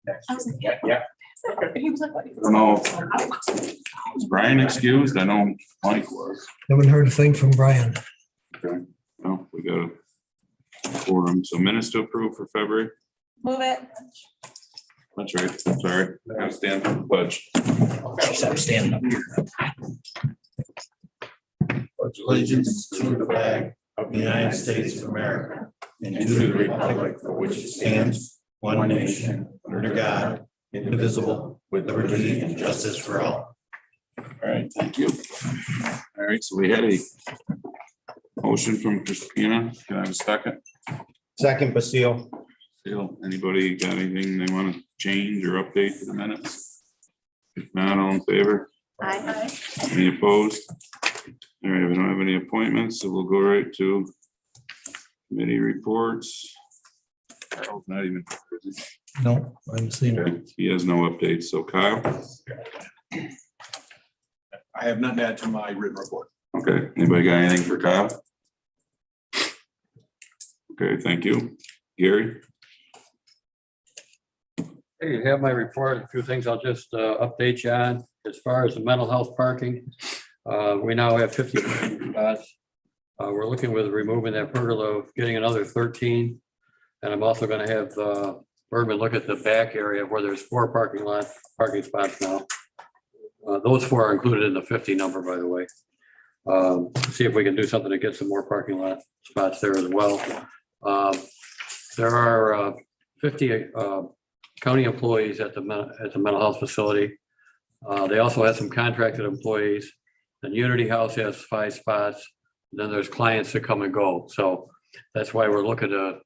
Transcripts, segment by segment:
I was like, Yeah. he was like, what? I don't know. Was Brian excused? I know Mike was. Haven't heard a thing from Brian. Okay, well, we got a forum, so minutes to approve for February. Move it. That's right, sorry, I gotta stand for the pledge. I'm standing up here. Pledge allegiance to the flag of the United States of America and to the republic for which it stands, one nation, under God, indivisible, with liberty and justice for all. All right, thank you. All right, so we had a motion from Christina. Can I have a second? Second, Basile. Still, anybody got anything they want to change or update to the minutes? If not, all in favor? Aye. Any opposed? All right, we don't have any appointments, so we'll go right to committee reports. Kyle's not even. No, I haven't seen it. Okay, he has no updates, so Kyle, I have not had to my written report. okay, anybody got anything for Kyle? Okay, thank you. Gary? Hey, you have my report. A few things I'll just update you on. As far as the mental health parking, we now have 50 spots. We're looking with removing that pergola, of getting another 13. And I'm also going to have Bergman look at the back area where there's 4 parking spots now. Those 4 are included in the 50 number, by the way. See if we can do something to get some more parking lot spots there as well. There are 50 county employees at the mental health facility. They also have some contracted employees. And Unity House has 5 spots. Then there's clients that come and go. So that's why we're looking to,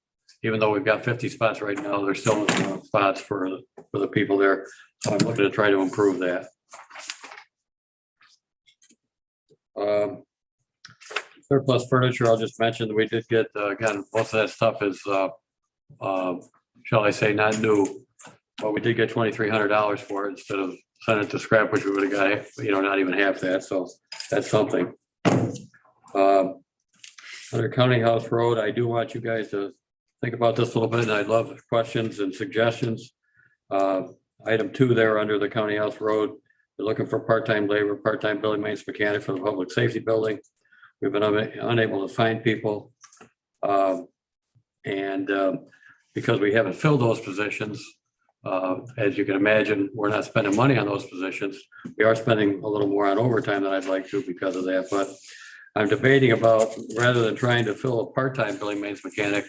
even though we've got 50 spots right now, there's still spots for the people there. So I'm looking to try to improve that. Surplus furniture, I'll just mention that we did get, again, most of that stuff is, shall I say, not new. But we did get $2,300 for it instead of sending it to scrap, which we would have got, not even half that. So that's something. Under County House Road, I do want you guys to think about this a little bit, and I'd love questions and suggestions. Item 2 there under the County House Road, they're looking for part-time labor, part-time building maintenance mechanic for the public safety building. We've been unable to find people. Because we haven't filled those positions, as you can imagine, we're not spending money on those positions. We are spending a little more on overtime than I'd like to because of that, but I'm debating about, rather than trying to fill a part-time building maintenance mechanic,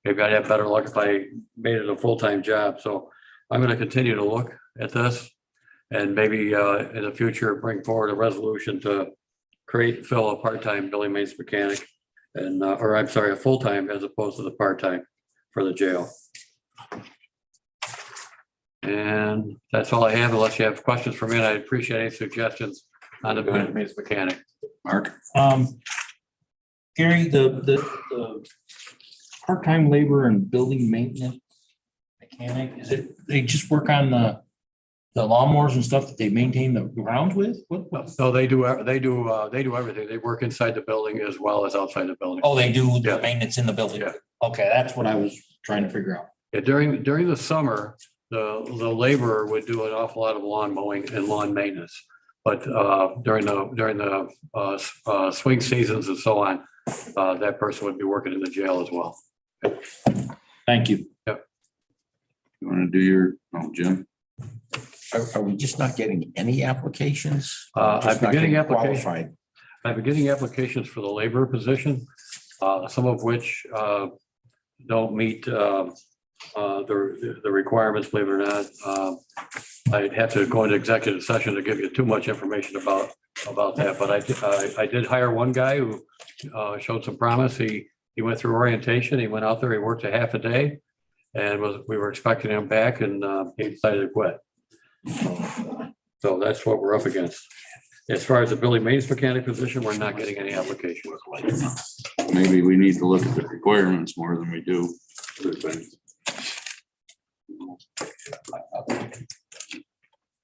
maybe I'd have better luck if I made it a full-time job. So I'm going to continue to look at this and maybe in the future, bring forward a resolution to fill a part-time building maintenance mechanic and, or I'm sorry, a full-time as opposed to the part-time for the jail. And that's all I have, unless you have questions for me, and I appreciate any suggestions on the building maintenance mechanic. Mark? Gary, the part-time labor and building maintenance mechanic, is it, they just work on the lawnmowers and stuff that they maintain the grounds with? What? So they do everything. They work inside the building as well as outside the building. Oh, they do the Yeah. maintenance in the building? Yeah. Okay, that's what I was trying to figure out. Yeah, during the summer, the laborer would do an awful lot of lawn mowing and lawn maintenance. But during the swing seasons and so on, that person would be working in the jail as well. Thank you. You want to do your, Jim? Are we just not getting any applications? I've been getting applications. Qualified? I've been getting applications for the labor position, some of which don't meet the requirements, believe it or not. I'd have to go into executive session to give you too much information about that, but I did hire one guy who showed some promise. He went through orientation. He went out there, he worked a half a day, and we were expecting him back, and he decided to quit. So that's what we're up against. As far as the building maintenance mechanic position, we're not getting any applications. Maybe we need to look at the requirements more than we do other things.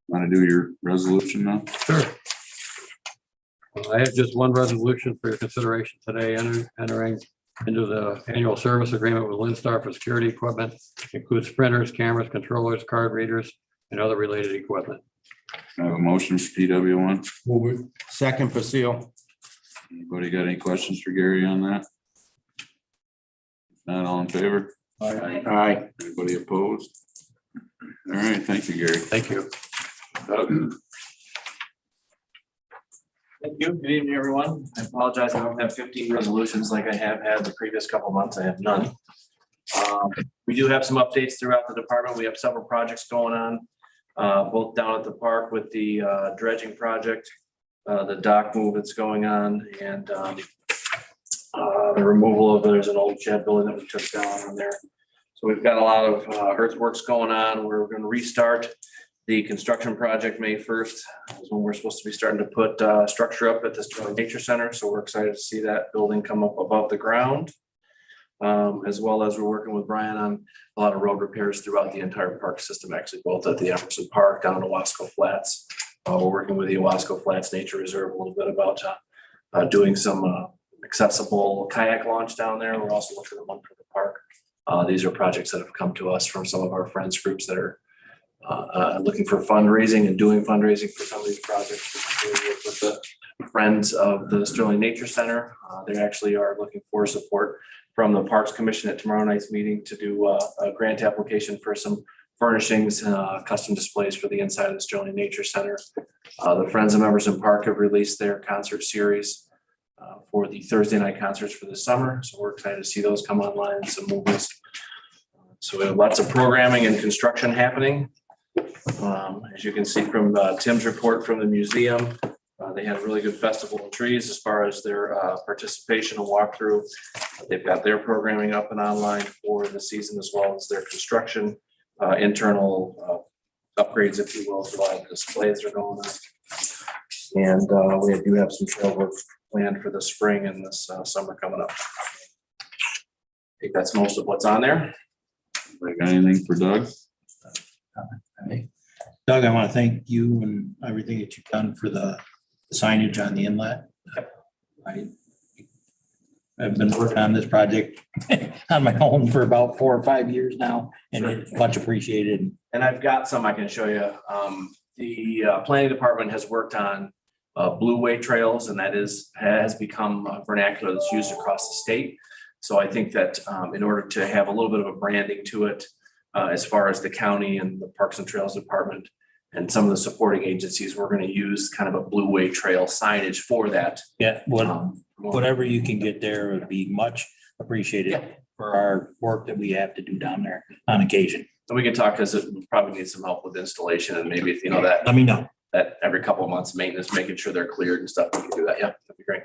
Want to do your resolution now? Sure. I have just one resolution for your consideration today, entering into the annual service agreement with Lindstar for security equipment. Includes printers, cameras, controllers, card readers, and other related equipment. I have a motion for PW1. Move it. Second, Basile. Anybody got any questions for Gary on that? If not, all in favor? Aye. Anybody opposed? All right, thank you, Gary. Thank you. Doug? Thank you. Good evening, everyone. I apologize. I don't have 15 resolutions like I have had the previous couple of months. I have none. We do have some updates throughout the department. We have several projects going on, both down at the park with the dredging project, the dock move that's going on, and the removal of, there's an old shed building that we took down on there. So we've got a lot of earthworks going on. We're going to restart the construction project May 1st is when we're supposed to be starting to put structure up at the Sterling Nature Center. So we're excited to see that building come up above the ground. As well as we're working with Brian on a lot of road repairs throughout the entire park system, actually, both at the Emerson Park down in Owasco Flats. We're working with the Owasco Flats Nature Reserve a little bit about doing some accessible kayak launch down there. We're also looking at one for the park. These are projects that have come to us from some of our friends groups that are looking for fundraising and doing fundraising for some of these projects. With the friends of the Sterling Nature Center, they actually are looking for support from the Parks Commission at tomorrow night's meeting to do a grant application for some furnishings, custom displays for the inside of the Sterling Nature Center. The Friends of Emerson Park have released their concert series for the Thursday night concerts for the summer. So we're excited to see those come online and some movies. So we have lots of programming and construction happening. As you can see from Tim's report from the museum, they had a really good festival of trees as far as their participation and walkthrough. They've got their programming up and online for the season, as well as their construction, internal upgrades, if you will, to a lot of displays that are going on. And we do have some trail work planned for the spring and this summer coming up. I think that's most of what's on there. Anybody got anything for Doug? Doug, I want to thank you and everything that you've done for the signage on the inlet. I've been working on this project on my own for about 4 or 5 years now, and it's much appreciated. And I've got some I can show you. The planning department has worked on blue way trails, and that has become a vernacular that's used across the state. So I think that in order to have a little bit of a branding to it, as far as the county and the Parks and Trails Department and some of the supporting agencies, we're going to use kind of a blue way trail signage for that. Yeah, whatever you can get there would be much appreciated Yeah. for our work that we have to do down there on occasion. So we can talk, because it probably needs some help with installation, and maybe if you know that Let me know. that every couple of months maintenance, making sure they're cleared and stuff, we can do that. Yeah, that'd be great.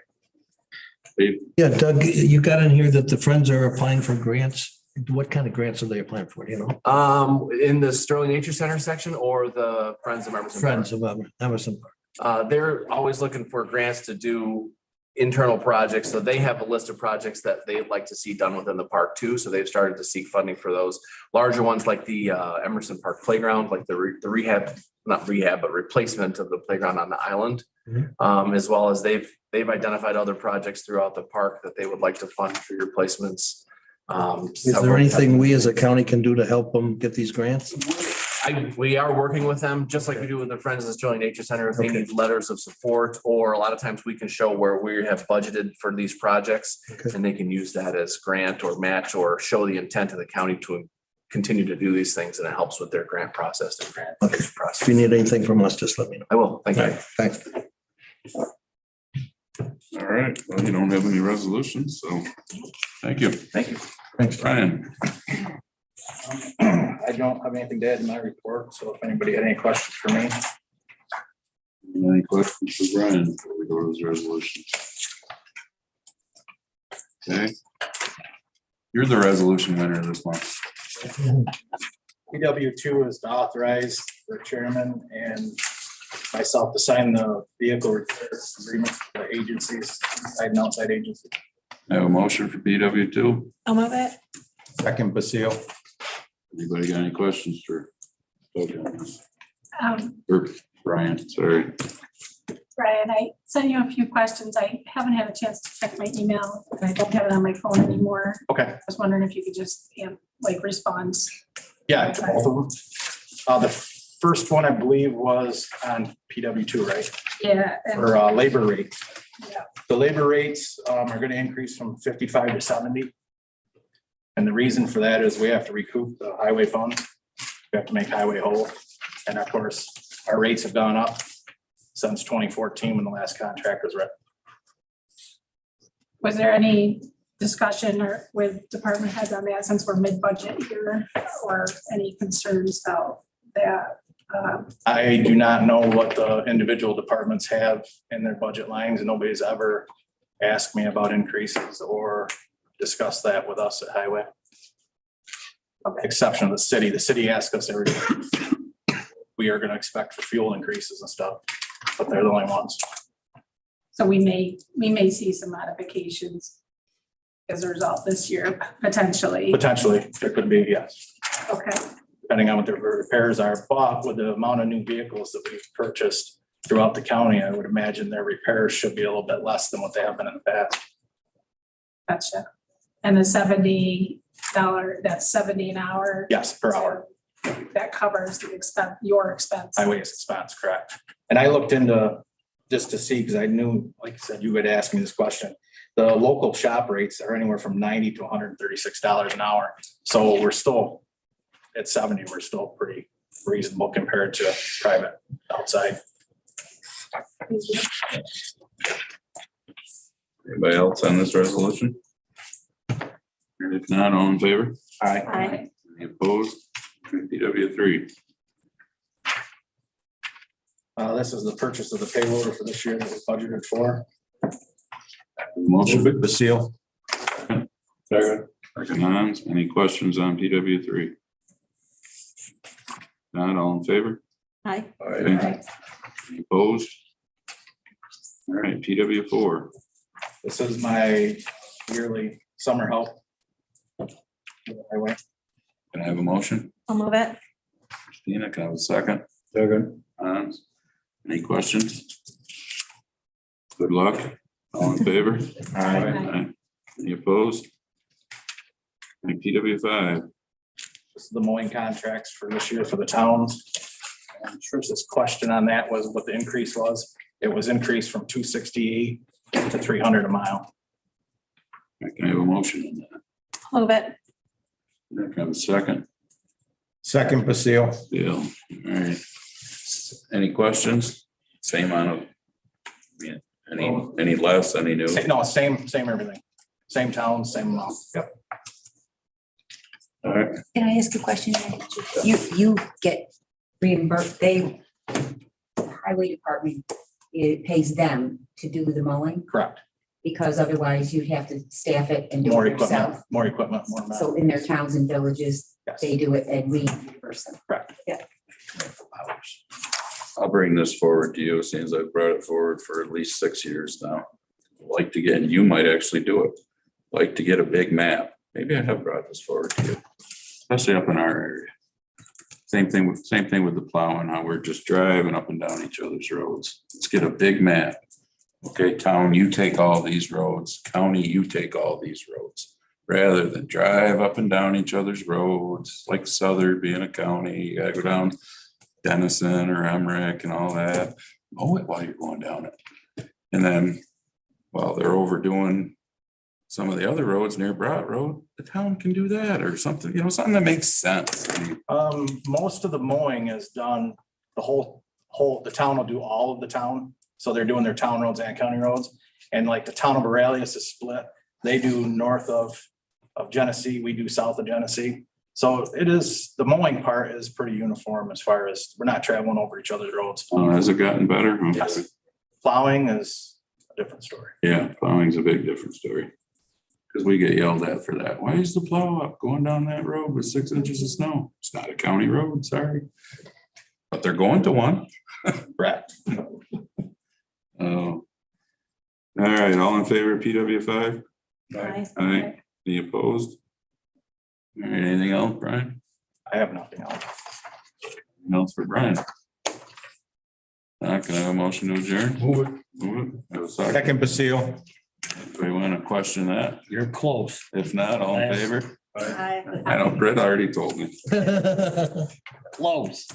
Yeah, Doug, you got in here that the Friends are applying for grants. What kind of grants are they applying for, do you know? In the Sterling Nature Center section or the Friends of Emerson? Friends of Emerson. They're always looking for grants to do internal projects. So they have a list of projects that they'd like to see done within the park too. So they've started to seek funding for those larger ones, like the Emerson Park Playground, like the rehab, not rehab, but replacement of the playground on the island. As well as they've identified other projects throughout the park that they would like to fund for replacements. Is there anything we as a county can do to help them get these grants? We are working with them, just like we do with the Friends of the Sterling Nature Center. If they Okay. need letters of support, or a lot of times we can show where we have budgeted for these projects, Okay. and they can use that as grant or match, or show the intent of the county to continue to do these things, and it helps with their grant process and grant Okay. If process. you need anything from us, just let me know. I will. Thank you. Thanks. All right, well, you don't have any resolutions, so thank you. Thank you. Thanks. Brian, I don't have anything to add in my report, so if anybody had any questions for me. any questions for Brian before we go to his resolution? Okay. You're the resolution winner this month. PW2 is to authorize the chairman and myself to sign the vehicle repair agreement for the agencies, inside and outside agencies. I have a motion for PW2. I'll move it. Second, Basile. Anybody got any questions for Doug on this? Um, Or Brian, sorry. Brian. I sent you a few questions. I haven't had a chance to check my email. I don't have it on my phone anymore. Okay, I was wondering if you could just, like, respond. yeah, to both of them. The first one, I believe, was on PW2, right? Yeah. and- For labor rates. Yeah. The labor rates are gonna increase from 55 to 70. And the reason for that is we have to recoup the highway funds. We have to make highway whole. And of course, our rates have gone up since 2014 when the last contract was written. Was there any discussion or with department heads on that since we're mid-budget here, or any concerns about that? I do not know what the individual departments have in their budget lines, and nobody's ever asked me about increases or discussed that with us at Highway. Exception of the city. The city asks us every year. We are gonna expect for fuel increases and stuff, but they're the only ones. So we may see some modifications as a result this year, potentially. Potentially, there could be, yes, Okay, depending on what the repairs are. But with the amount of new vehicles that we've purchased throughout the county, I would imagine their repairs should be a little bit less than what they have been in the past. gotcha. And the $70, that's 70 an hour? Yes, per hour. That covers the expense, your expense. Highway expense, correct. And I looked into, just to see, because I knew, like I said, you had asked me this question. The local shop rates are anywhere from $90 to $136 an hour. So we're still at 70, we're still pretty reasonable compared to private outside. Anybody else on this resolution? And if not, all in favor? All right. Aye. Any opposed? PW three. This is the purchase of the payloader for this year that was budgeted for. Motion. Basile. Second. Hans, any questions on PW three? Not all in favor? Aye. Any opposed? All right, PW four. This is my yearly summer help. Highway. Can I have a motion? I'll move it. Christina, can I have a second? Second. Hans, any questions? Good luck. All in favor? Aye. Any opposed? And PW five. This is the mowing contracts for this year for the towns. And Trish's question on that was what the increase was. It was increased from 268 to 300 a mile. Can I have a motion on that? Move it. Can I have a second? Second Basile. Deal. All right. Any questions? Same on of. Any less, any new? No, same everything. Same town, same amount. Yep. All right. Can I ask a question? You get reimbursed, highway department, it pays them to do the mowing, Correct. because otherwise you'd have to staff it and do More it equipment, yourself. more equipment, more. So in their towns and villages, Yes. they do it and we reimburse them. Correct. I'll bring this forward to you, since I've brought it forward for at least 6 years now. Like to get, and you might actually do it, like to get a big map. Maybe I have brought this forward to you, especially up in our area. Same thing with the plowing, how we're just driving up and down each other's roads. Let's get a big map. Okay, town, you take all these roads. County, you take all these roads. Rather than drive up and down each other's roads, like Southern being a county, you gotta go down Denison or Emmerich and all that. Mow it while you're going down it. And then while they're overdoing some of the other roads near Broad Road, the town can do that or something, something that makes sense. I mean, Most of the mowing is done, the town will do all of the town. So they're doing their town roads and county roads. And like the town of Borelius is split. They do north of Genesee, we do south of Genesee. So it is, the mowing part is pretty uniform as far as we're not traveling over each other's roads. Has it gotten better? Okay. Yes. Plowing is a different story. Yeah, plowing's a big different story. Because we get yelled at for that. Why is the plow up going down that road with 6 inches of snow? It's not a county road, sorry. But they're going to one. Correct. Oh. All right, all in favor of PW five? Aye. Aye. Any opposed? All right, anything else, Brian? I have nothing else. Anything else for Brian? Not gonna have a motion to adjourn? Move it. Move it. Have a second. Second Basile. Do we want to question that? You're close. If not, all in favor? Aye. I know Britt already told me. Close.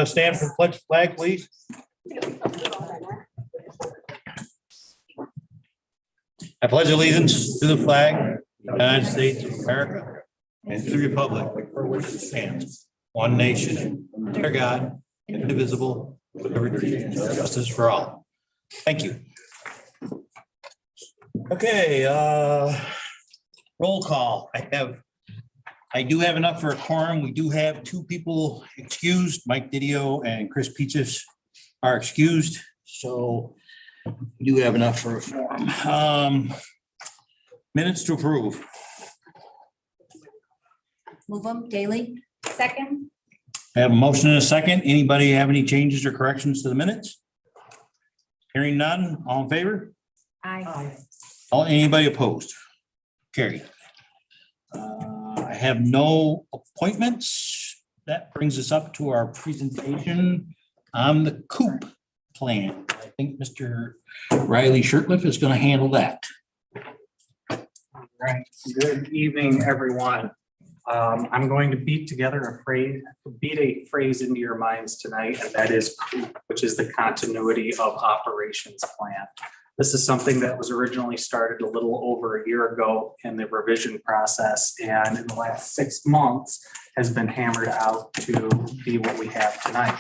Stand for the pledge flag, please. I pledge allegiance to the flag of the United States of America and to the republic for which it stands, one nation, under God, indivisible, with liberty and justice for all. Thank you. Okay, roll call. I do have enough for a quorum. We do have two people excused. Mike Didio and Chris Peaches are excused, so we do have enough for a forum. Minutes to approve. Move them daily. Second. I have a motion and a second. Anybody have any changes or corrections to the minutes? Hearing none, all in favor? Aye. Anybody opposed? Carry. I have no appointments. That brings us up to our presentation on the COOP plan. I think Mr. Riley Shirtliff is going to handle that. Right. Good evening, everyone. I'm going to beat a phrase into your minds tonight, and that is COOP, which is the Continuity of Operations Plan. This is something that was originally started a little over a year ago in the revision process, and in the last 6 months has been hammered out to be what we have tonight.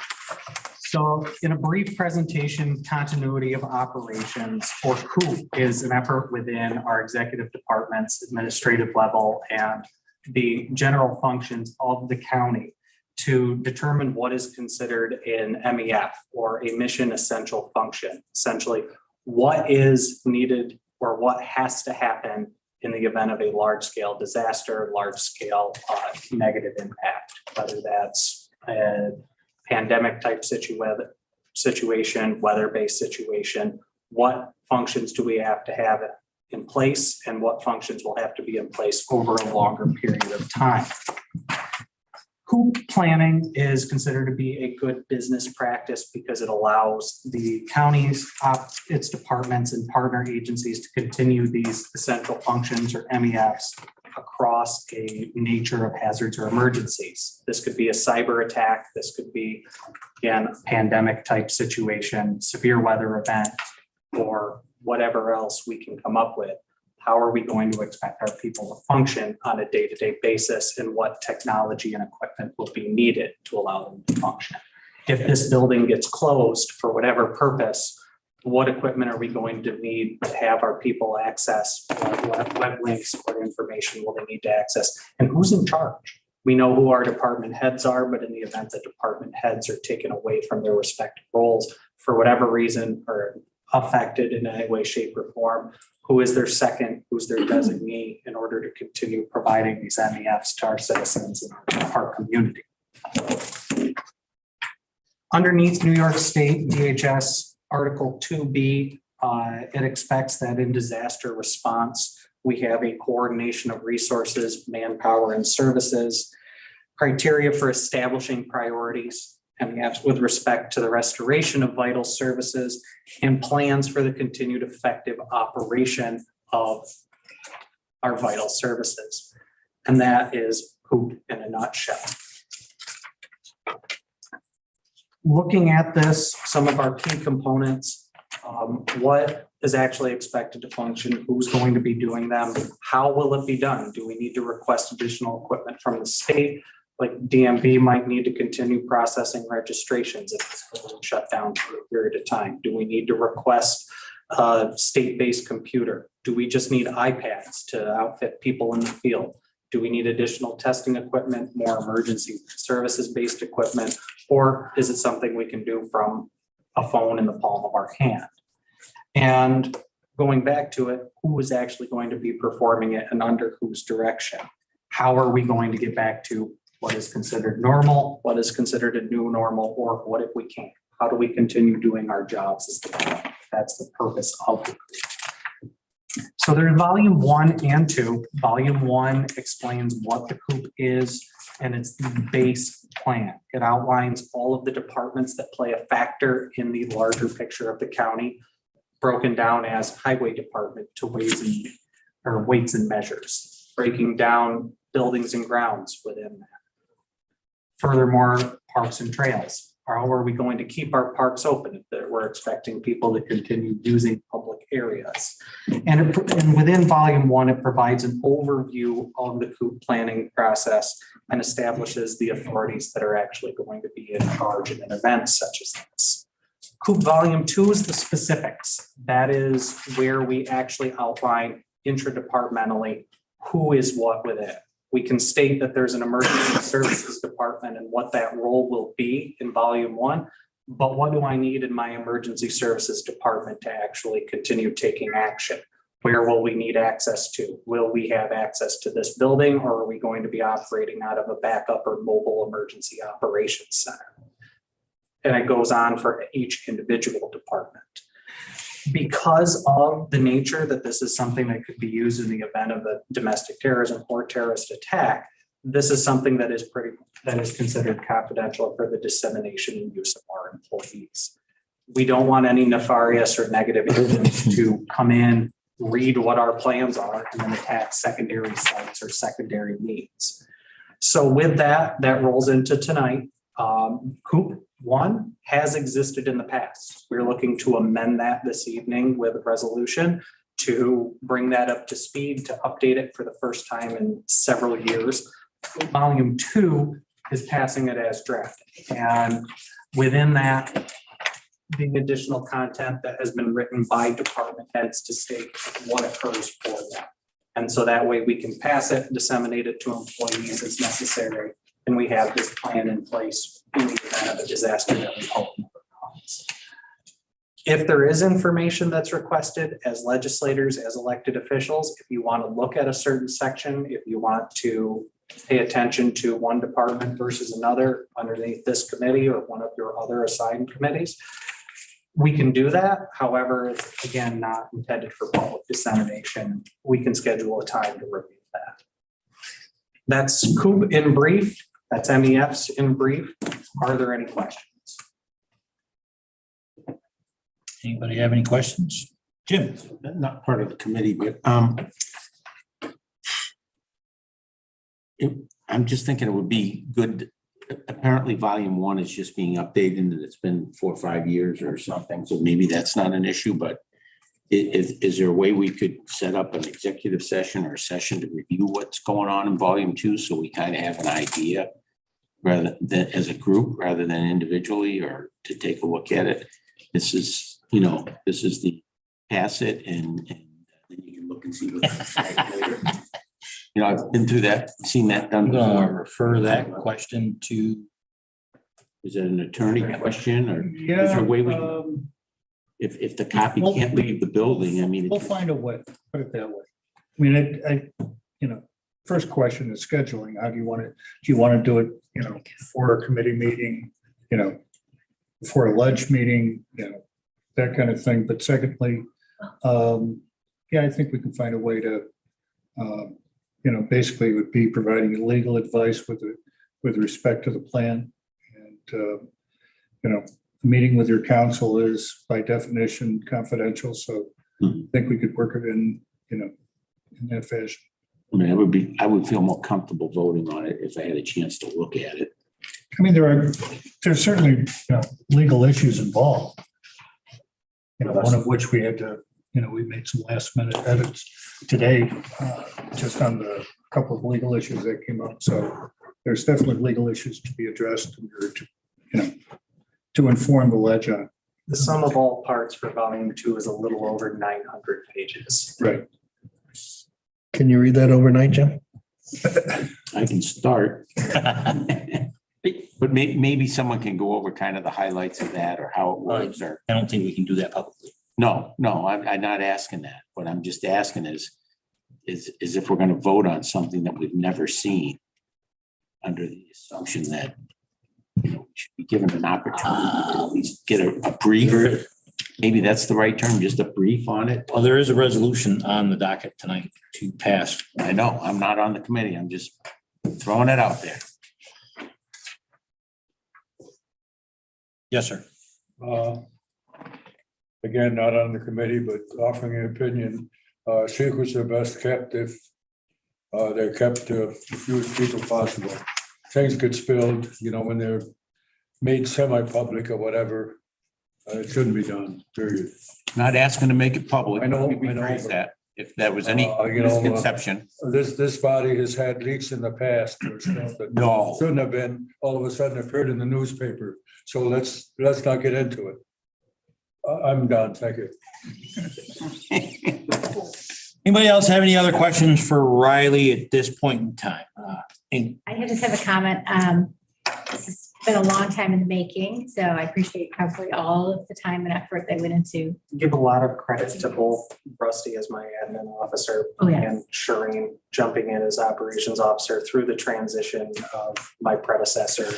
So in a brief presentation, continuity of operations, or COOP, is an effort within our executive department's administrative level and the general functions of the county to determine what is considered an MEF, or a mission essential function. Essentially, what is needed or what has to happen in the event of a large-scale disaster, large-scale negative impact, whether that's a pandemic type situation, weather-based situation. What functions do we have to have in place, and what functions will have to be in place over a longer period of time? COOP planning is considered to be a good business practice because it allows the counties, its departments and partner agencies to continue these essential functions, or MEFs, across a nature of hazards or emergencies. This could be a cyber attack. This could be, again, a pandemic type situation, severe weather event, or whatever else we can come up with. How are we going to expect our people to function on a day-to-day basis, and what technology and equipment will be needed to allow them to function? If this building gets closed for whatever purpose, what equipment are we going to need to have our people access? What web links, what information will they need to access? And who's in charge? We know who our department heads are, but in the event that department heads are taken away from their respective roles for whatever reason, or affected in any way, shape, or form, who is their second, who's their designee, in order to continue providing these MEFs to our citizens and our community. Underneath New York State DHS Article 2B, it expects that in disaster response, we have a coordination of resources, manpower, and services, criteria for establishing priorities, MEFs with respect to the restoration of vital services, and plans for the continued effective operation of our vital services. And that is COOP in a nutshell. Looking at this, some of our key components, what is actually expected to function, who's going to be doing them, how will it be done? Do we need to request additional equipment from the state? Like DMV might need to continue processing registrations if it's shut down for a period of time. Do we need to request a state-based computer? Do we just need iPads to outfit people in the field? Do we need additional testing equipment, more emergency services-based equipment, or is it something we can do from a phone in the palm of our hand? And going back to it, who is actually going to be performing it and under whose direction? How are we going to get back to what is considered normal, what is considered a new normal, or what if we can't? How do we continue doing our jobs? That's the purpose of it. So there's volume 1 and 2. Volume 1 explains what the COOP is, and it's the base plan. It outlines all of the departments that play a factor in the larger picture of the county, broken down as highway department to weights and measures, breaking down buildings and grounds within that. Furthermore, parks and trails. How are we going to keep our parks open if we're expecting people to continue using public areas? And within volume 1, it provides an overview of the COOP planning process and establishes the authorities that are actually going to be in charge in an event such as this. COOP volume 2 is the specifics. That is where we actually outline intradepartmentally who is what with it. We can state that there's an emergency services department and what that role will be in volume 1. But what do I need in my emergency services department to actually continue taking action? Where will we need access to? Will we have access to this building, or are we going to be operating out of a backup or mobile emergency operations center? And it goes on for each individual department. Because of the nature that this is something that could be used in the event of a domestic terrorism or terrorist attack, this is something that is considered confidential for the dissemination and use of our employees. We don't want any nefarious or negative agents to come in, read what our plans are, and then attack secondary sites or secondary needs. So with that, that rolls into tonight. COOP 1 has existed in the past. We're looking to amend that this evening with a resolution to bring that up to speed, to update it for the first time in several years. Volume 2 is passing it as drafted. And within that, the additional content that has been written by department heads to state what occurs for them. And so that way we can pass it, disseminate it to employees as necessary, and we have this plan in place in the event of a disaster that we hope never comes. If there is information that's requested as legislators, as elected officials, if you want to look at a certain section, if you want to pay attention to one department versus another underneath this committee or one of your other assigned committees, we can do that. However, it's again not intended for public dissemination. We can schedule a time to review that. That's COOP in brief. That's MEFs in brief. Are there any questions? Anybody have any questions? Jim? Not part of the committee, but I'm just thinking it would be good. Apparently volume 1 is just being updated and it's been 4 or 5 years or something. So maybe that's not an issue, but is there a way we could set up an executive session or a session to review what's going on in volume 2? So we kind of have an idea rather than as a group rather than individually, or to take a look at it. This is, this is the pass it and then you can look and see what's later. I've been through that, seen that done. I'm going to refer that question to. Is it an attorney question or is Yeah. there a way we, if the copy can't leave the building, I mean. We'll find a way, put it that way. I mean, first question is scheduling. How do you want it? Do you want to do it, for a committee meeting, for a lunch meeting, that kind of thing. But secondly, I think we can find a way to, basically it would be providing legal advice with respect to the plan. And, meeting with your counsel is by definition confidential. So I think we could work it in that fashion. I mean, I would feel more comfortable voting on it if I had a chance to look at it. I mean, there's certainly, legal issues involved. One of which we had to, we made some last minute edits today, just on the couple of legal issues that came up. So there's definitely legal issues to be addressed to inform the ledge on. The sum of all parts for volume 2 is a little over 900 pages. Right. Can you read that overnight, Jim? I can start. But maybe someone can go over kind of the highlights of that or how it works or. I don't think we can do that publicly. No, I'm not asking that. What I'm just asking is if we're going to vote on something that we've never seen under the assumption that, we should be given an opportunity to at least get a brief. Maybe that's the right term, just a brief on it. Well, there is a resolution on the docket tonight to pass. I know, I'm not on the committee. I'm just throwing it out there. Yes, sir. Again, not on the committee, but offering an opinion, secrets are best kept if they're kept to the fewest people possible. things get spilled, you know, when they're made semi-public or whatever. It shouldn't be done, period. Not asking to make it public. I know, Let me I know, rephrase but- that. If there was any You know, misconception. This body has had leaks in the past or stuff that No. shouldn't have been, all of a sudden appeared in the newspaper. So let's not get into it. I'm done, thank you. Anybody else have any other questions for Riley at this point in time? I just have a comment. This has been a long time in the making, so I appreciate probably all of the time and effort that went into. Give a lot of credit to both Rusty as my admin officer Oh, yes. and Shireen jumping in as operations officer through the transition of my predecessor, and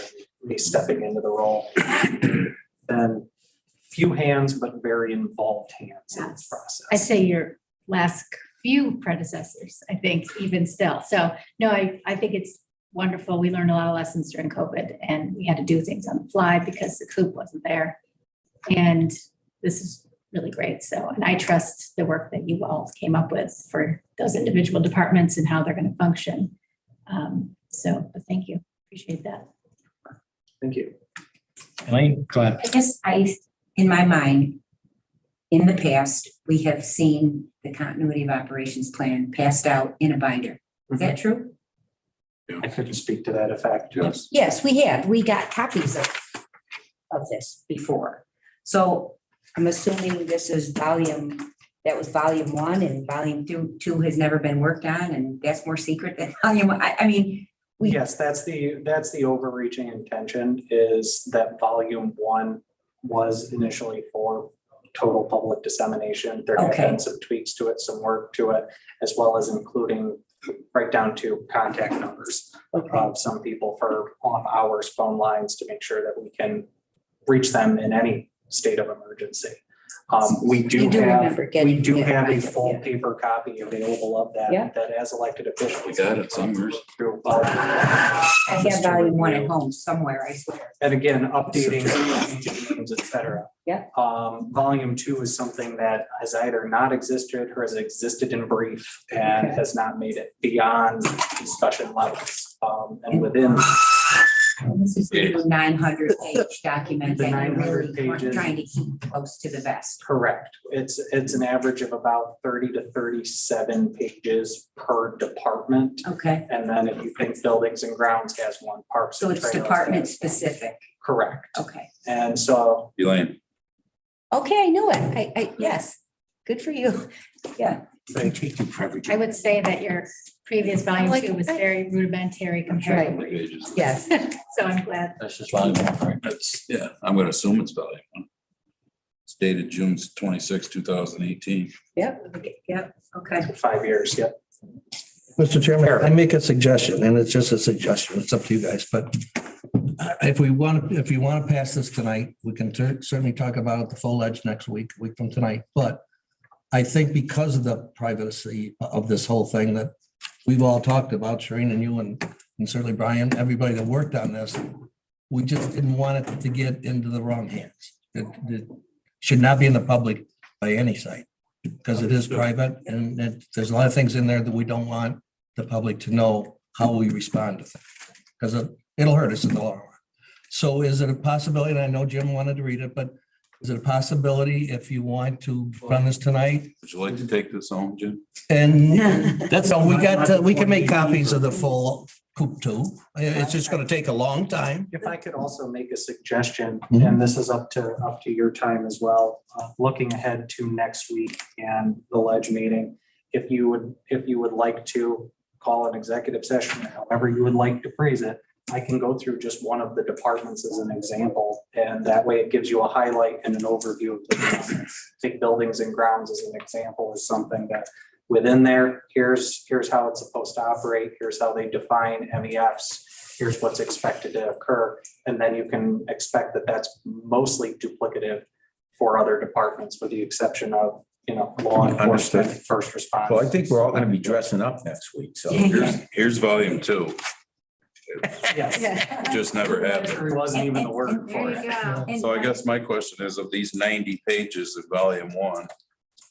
me stepping into the role. And few hands, but very involved hands in this process. I'd say your last few predecessors, I think, even still. So, no, I think it's wonderful. We learned a lot of lessons during COVID and we had to do things on the fly because the coop wasn't there. And this is really great. So, and I trust the work that you all came up with for those individual departments and how they're going to function. But thank you. Appreciate that. Thank you. Elaine, go ahead. I guess in my mind, in the past, we have seen the continuity of operations plan passed out in a binder. Is that true? I couldn't speak to that effect. Yes. Yes, we have. We got copies of this before. So I'm assuming this is that was volume 1 and volume 2 has never been worked on and that's more secret than volume 1. I mean, Yes, that's the overreaching intention is that volume 1 was initially for total public dissemination. There have Okay. been some tweaks to it, some work to it, as well as including right down to contact numbers of some people for off hours, phone lines to make sure that we can reach them in any state of emergency. We do remember have getting it. a full paper copy available of that, Yeah. that as elected officials. We got it somewhere. I have volume 1 at home somewhere, I swear. And again, updating, names, et cetera. Yeah. Volume 2 is something that has either not existed or has existed in brief and has not made it beyond discussion levels. And within This is the 900-page document The that you're 900 really pages. trying to keep close to the vest. correct, it's an average of about 30 to 37 pages per department. Okay, And then if you think buildings and grounds has one, parks. so and it's trails department has- specific. Correct. Okay. And so Elaine, Okay, I knew it. Yes, good for you. Yeah. I would say that your previous volume 2 was very rudimentary compared to. pages. Yes. So I'm glad. That's just volume 1, right? That's, yeah, I'm gonna assume it's volume 1. It's dated June 26, 2018. Yep. Okay. 5 years, yep. Mr. Chairman, I make a suggestion, and it's just a suggestion, it's up to you guys, but if you want to pass this tonight, we can certainly talk about it the full edge next week, a week from tonight, but I think because of the privacy of this whole thing that we've all talked about, Shireen and you and certainly Brian, everybody that worked on this, we just didn't want it to get into the wrong hands. It should not be in the public by any site because it is private and there's a lot of things in there that we don't want the public to know how we respond to things because it'll hurt us in the long run. So is it a possibility, and I know Jim wanted to read it, but is it a possibility if you want to run this tonight? Would you like to take this home, Jim? And that's all, we can make copies of the full coop too. It's just gonna take a long time. If I could also make a suggestion, Mhm. and this is up to your time as well, looking ahead to next week and the ledge meeting. If you would like to call an executive session, however you would like to phrase it, I can go through just one of the departments as an example, and that way it gives you a highlight and an overview of the business. Take buildings and grounds as an example, is something that within there, here's how it's supposed to operate, here's how they define MEFs, here's what's expected to occur, and then you can expect that that's mostly duplicative for other departments, with the exception of, law enforcement, first responders. Well, I think we're all gonna be dressing up next week, so. Here's volume 2. Yes. Just never happened. There wasn't even a word for There it. you go. So I guess my question is, of these 90 pages of volume 1,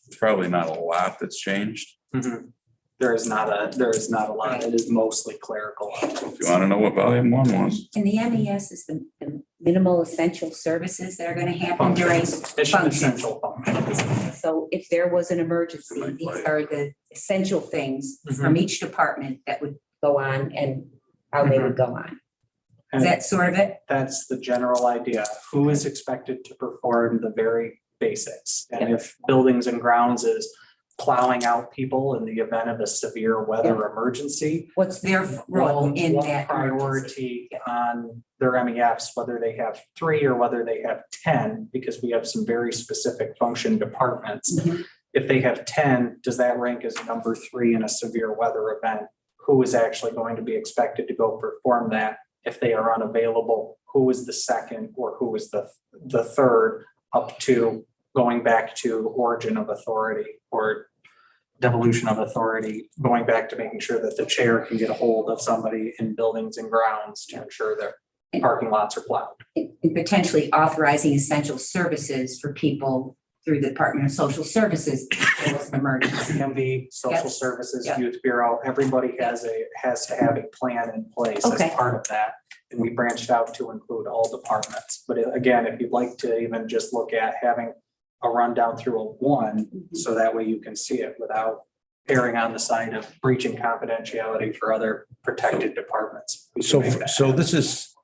there's probably not a lot that's changed. Mhm. there is not a lot. It is mostly clerical. If you want to know what volume one was, And the MES is the minimal essential services that are gonna happen during Mission functions. essential functions. So if there was an emergency, these are the essential things from each department that would go on and how they would go on. Is that sort of it? That's the general idea. Who is expected to perform the very basics? And if buildings and grounds is plowing out people in the event of a severe weather emergency. What's their role in what that? priority on their MEFs, whether they have 3 or whether they have 10, because we have some very specific function departments. Mhm. If they have 10, does that rank as number 3 in a severe weather event? Who is actually going to be expected to go perform that? If they are unavailable, who is the second or who is the third, up to going back to origin of authority or devolution of authority, going back to making sure that the chair can get a hold of somebody in buildings and grounds to ensure their parking lots are plowed. And potentially authorizing essential services for people through the Department of Social Services if there was an emergency. CMB, social Yep. services, Yep. youth bureau, everybody has to have a plan in place as Okay. part of that. And we branched out to include all departments. But again, if you'd like to even just look at having a rundown through a one, so that way you can see it without erring on the side of breaching confidentiality for other protected departments. We can So, make that so happen. this is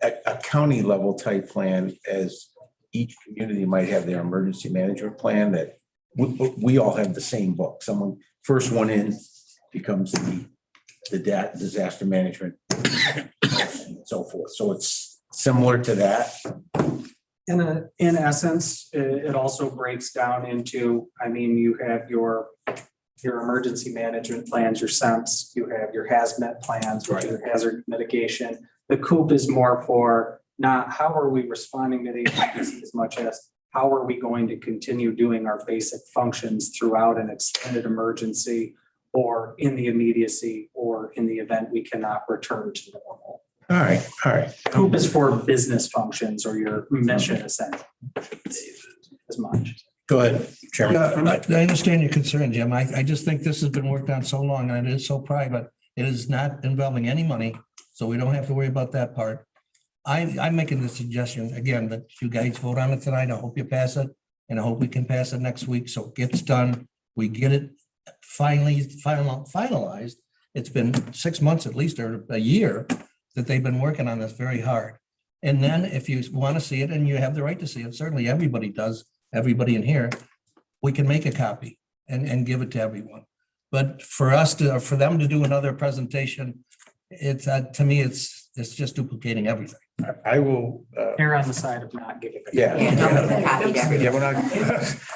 a county level type plan, as each community might have their emergency management plan, that we all have the same book. Someone, first one in becomes the disaster management and so forth. So it's similar to that. In essence, it also breaks down into, I mean, you have your emergency management plans, your SEMPs, you have your hazmat plans, which are hazard mitigation. The COOP is more for not how are we responding to these as much as how are we going to continue doing our basic functions throughout an extended emergency or in the immediacy or in the event we cannot return to normal. All right, all right. COOP is for business functions or your mission essentially as much. Go ahead, Chairman. Yeah, I understand your concern, Jim. I just think this has been worked on so long and it is so private. It is not involving any money, so we don't have to worry about that part. I'm making the suggestion, again, that you guys vote on it tonight. I hope you pass it, and I hope we can pass it next week, so it gets done. We get it finalized. It's been 6 months at least, or a year, that they've been working on this very hard. And then if you want to see it, and you have the right to see it, certainly everybody does, everybody in here, we can make a copy and give it to everyone. But for them to do another presentation, it's, to me, it's just duplicating everything. I will, Err on the side of not giving. it. yeah. Yeah, don't give a copy to everybody. Yeah, we're not.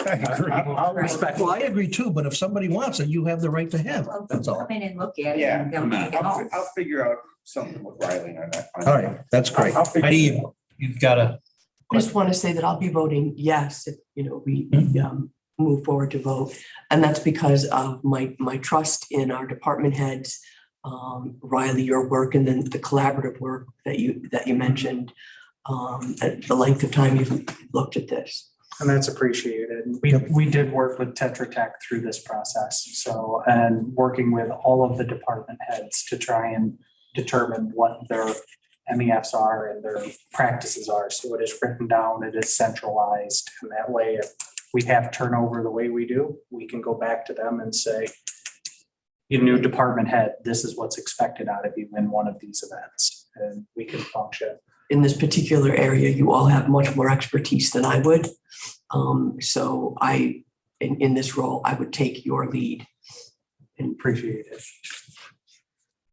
I agree. I'll respect. Well, I agree too, but if somebody wants it, you have the right to have it. That's all. Come in and look at it. Yeah. and they'll take it home. I'll figure out something with Riley on that. All right, that's great. I'll figure Heidi, it out. you've got a, I just want to say that I'll be voting yes, if, we move forward to vote. And that's because of my trust in our department heads, Riley, your work, and then the collaborative work that you mentioned, at the length of time you've looked at this. And that's appreciated. We did work with Tetra Tech through this process. So, and working with all of the department heads to try and determine what their MEFs are and their practices are. So it is written down, it is centralized. And that way, if we have turnover the way we do, we can go back to them and say, you new department head, this is what's expected out of you in one of these events. And we can function. In this particular area, you all have much more expertise than I would. So in this role, I would take your lead. And Appreciate it.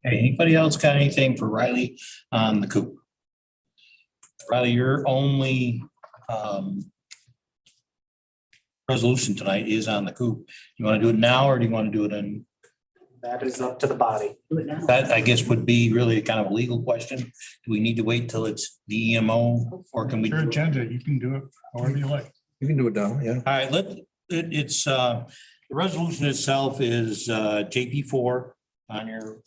Hey, anybody else got anything for Riley on the COOP? Riley, your only resolution tonight is on the COOP. You want to do it now, or do you want to do it in? That is up to the body. Do it now. That, I guess, would be really kind of a legal question. Do we need to wait till it's the EMO, or can we? Your agenda, you can do it however you like. You can do it now, yeah. All right, it's, the resolution itself is JP4 on your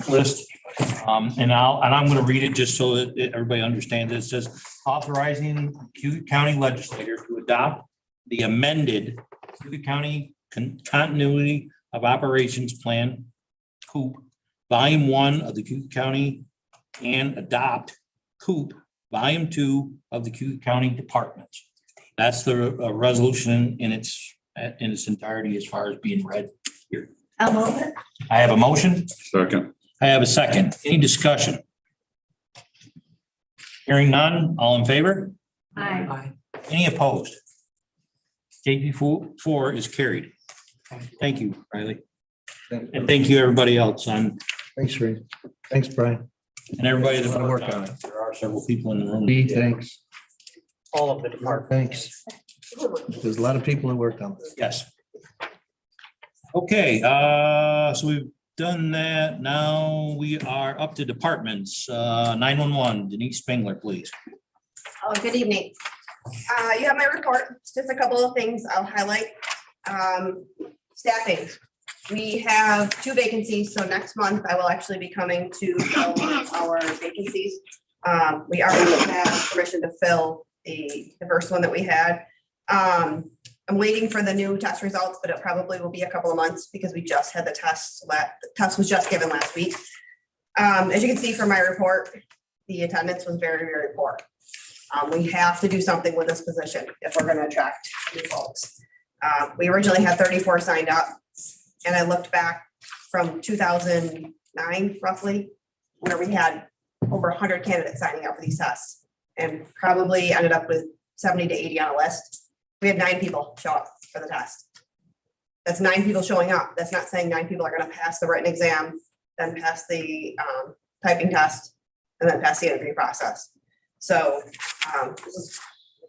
list. And I'm going to read it just so that everybody understands it. It says authorizing Cayuga County legislator to adopt the amended Cayuga County Continuity of Operations Plan, COOP, Volume 1 of the Cayuga County, and adopt COOP, Volume 2 of the Cayuga County Departments. That's the resolution in its entirety as far as being read here. I'll move it. I have a motion. Second. I have a second. Any discussion? Hearing none, all in favor? Aye. Any opposed? KP 4 is carried. Thank you, Riley. And thank you, everybody else on, Thanks, Reed. Thanks, Brian. and everybody that A lot of worked on it. There are several people in the room. Lee, thanks. All of the departments. Thanks. There's a lot of people that worked on this. Yes. Okay, so we've done that. Now we are up to departments. 911, Denise Spengler, please. Oh, good evening. You have my report, just a couple of things I'll highlight. Staffing. We have 2 vacancies, so next month I will actually be coming to fill our vacancies. We already have permission to fill the first one that we had. I'm waiting for the new test results, but it probably will be a couple of months because we just had the test. The test was just given last week. As you can see from my report, the attendance was very, very poor. We have to do something with this position if we're going to attract new folks. We originally had 34 signed up, and I looked back from 2009 roughly, where we had over 100 candidates signing up for these tests, and probably ended up with 70 to 80 on a list. We had 9 people show up for the test. That's 9 people showing up. That's not saying 9 people are going to pass the written exam, then pass the typing test, and then pass the interview process. So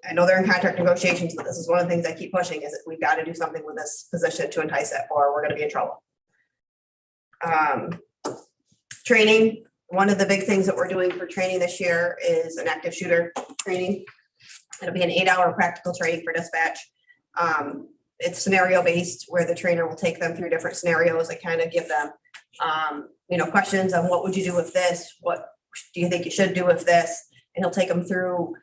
I know they're in contract negotiations, but this is one of the things I keep pushing is that we've got to do something with this position to entice it, or we're going to be in trouble. Training. One of the big things that we're doing for training this year is an active shooter training. It'll be an 8-hour practical training for dispatch. It's scenario based where the trainer will take them through different scenarios and kind of give them, questions on what would you do with this? What do you think you should do with this? And he'll take them through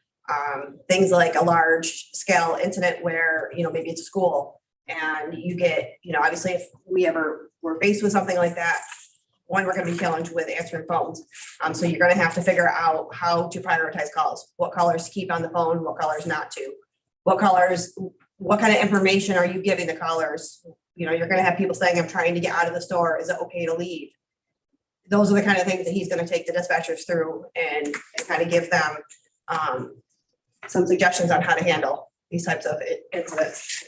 things like a large scale incident where, maybe it's a school and you get, obviously if we ever were faced with something like that, one, we're going to be challenged with answering phones. So you're going to have to figure out how to prioritize calls, what callers to keep on the phone, what callers not to, what kind of information are you giving the callers? You're going to have people saying, I'm trying to get out of the store. Is it okay to leave? Those are the kind of things that he's going to take the dispatchers through and kind of give them some suggestions on how to handle these types of incidents.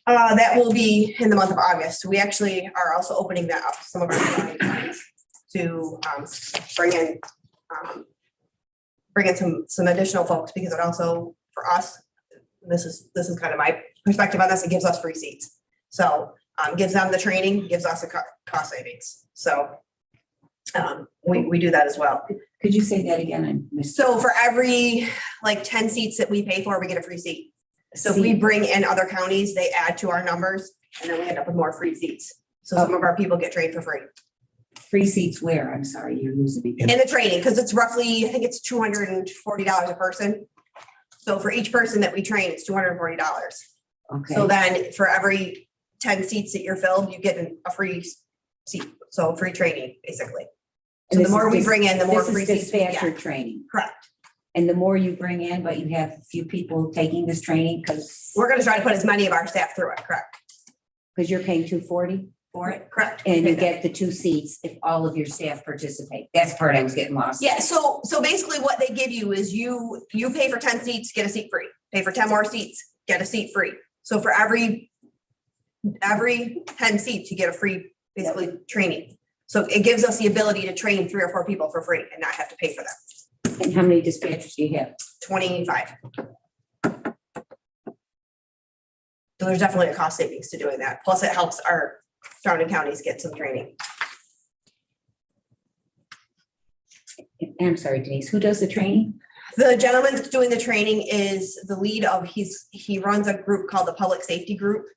That will be in the month of August. We actually are also opening that up to some of our clients to bring in some additional folks, because it also, for us, this is kind of my perspective on this, it gives us free seats. So gives them the training, gives us a cost savings. So we do that as well. Could you say that again? So for every 10 seats that we pay for, we get a free seat. So if we bring in other counties, they add to our numbers, and then we end up with more free seats. So some of our people get trained for free. Free seats where? I'm sorry, you're losing me. In the training, because it's roughly, I think it's $240 a person. So for each person that we train, it's $240. Okay. So then for every 10 seats that you're filled, you get a free seat. So free training, basically. So the more we bring in, the more free seats we dispatcher get. training. Correct. And the more you bring in, but you have few people taking this training because We're going to try to put as many of our staff through it. Correct. you're paying $240 for it. Correct. And you get the 2 seats if all of your staff participate. That's the part I was getting lost. Yeah, so basically what they give you is you pay for 10 seats, get a seat free. Pay for 10 more seats, get a seat free. So for every 10 seats, you get a free, basically, training. So it gives us the ability to train 3 or 4 people for free and not have to pay for them. And how many dispatchers do you have? 25. So there's definitely a cost savings to doing that. Plus it helps our surrounding counties get some training. I'm sorry, Denise, who does the training? The gentleman that's doing the training is the lead of, he runs a group called the Public Safety Group.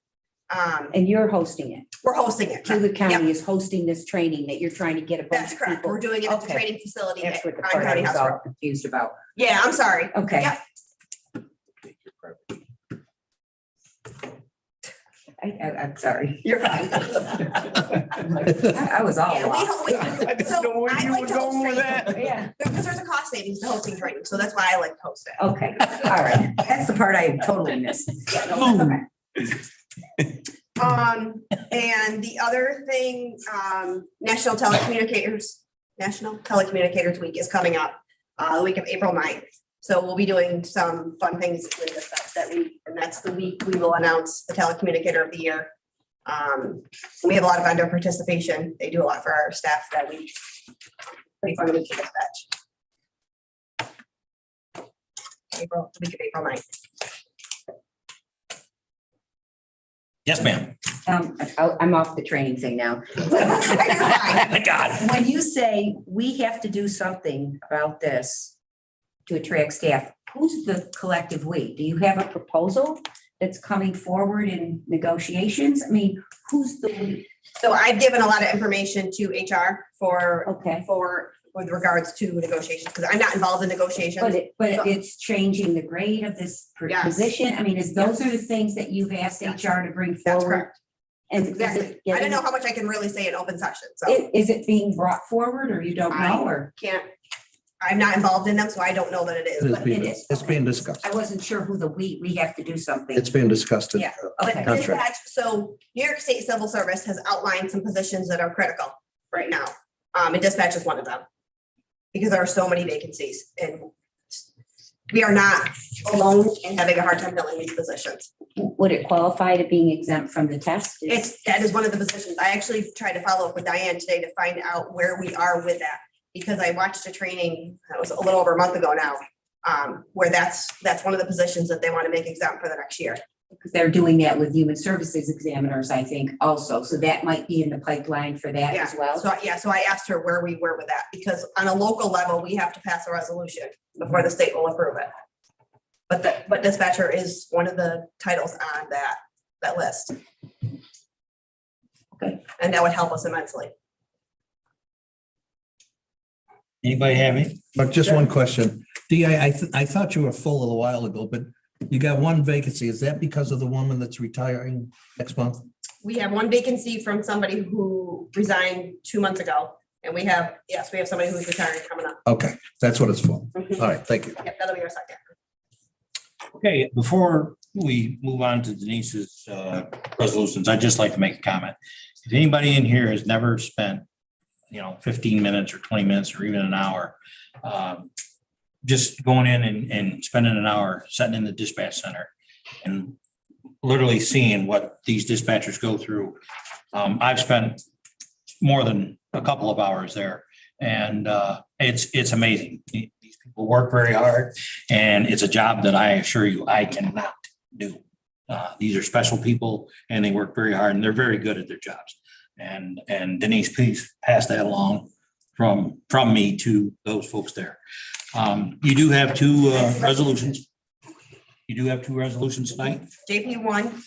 And you're hosting it? We're hosting it. Cayuga County Yep. is hosting this training that you're trying to get a bunch That's of correct. people. We're doing it at the Okay. training facility That's at what the on part I County was House all Road. confused about. Yeah, I'm sorry. Okay. Yep. I'm sorry. You're fine. I was all Yeah, lost. I didn't know where you were going with that. Yeah, Because there's a cost savings to hosting training, so that's why I like to host it. okay, all right. That's the part I totally missed. Yeah, no, that's okay. And the other thing, National Telecommunicators Week is coming up, the week of April 9th. So we'll be doing some fun things with this stuff that week, and that's the week we will announce the telecommunicator of the year. We have a lot of vendor participation. They do a lot for our staff that week. Pretty fun week to dispatch. The week of April 9th. Yes, ma'am. I'm off the training thing now. My God. When you say we have to do something about this to attract staff, who's the collective we? Do you have a proposal that's coming forward in negotiations? I mean, who's the we? So I've given a lot of information to HR Okay. with regards to negotiations, because I'm not involved in negotiations. But it's changing the grade of this Yes. position. I mean, those are the things that you've asked HR to bring That's forward. correct. And is Exactly. it I don't getting- know how much I can really say in open session, so Is it being brought forward or you don't know, or? I'm not involved in them, so I don't know that it is, but it is. It's being discussed. I wasn't sure who the we have to do something. It's being discussed. Yeah. But Okay. Contract. dispatch, so New York State Civil Service has outlined some positions that are critical right now. And dispatch is one of them. Because there are so many vacancies, and we are not alone in having a hard time filling these positions. Would it qualify to being exempt from the test? That is one of the positions. I actually tried to follow up with Diane today to find out where we are with that. Because I watched a training, that was a little over a month ago now, where that's one of the positions that they want to make exempt for the next year. Because they're doing that with human services examiners, I think, also. So that might be in the pipeline for that as well. So I asked her where we were with that, because on a local level, we have to pass a resolution before the state will approve it. But dispatcher is one of the titles on that list. Okay. And that would help us immensely. Anybody have any? But just one question. Dee, I thought you were full a little while ago, but you got one vacancy. Is that because of the woman that's retiring next month? We have one vacancy from somebody who resigned 2 months ago. And we have somebody who's retiring coming up. Okay, that's what it's for. Mhm. All right, thank you. Yep, that'll be our second. Okay, before we move on to Denise's resolutions, I'd just like to make a comment. If anybody in here has never spent, 15 minutes or 20 minutes or even an hour, just going in and spending an hour sitting in the dispatch center and literally seeing what these dispatchers go through. I've spent more than a couple of hours there, and it's amazing. These people work very hard, and it's a job that I assure you I cannot do. These are special people, and they work very hard, and they're very good at their jobs. And Denise, please pass that along from me to those folks there. You do have two resolutions. You do have two resolutions tonight. JP 1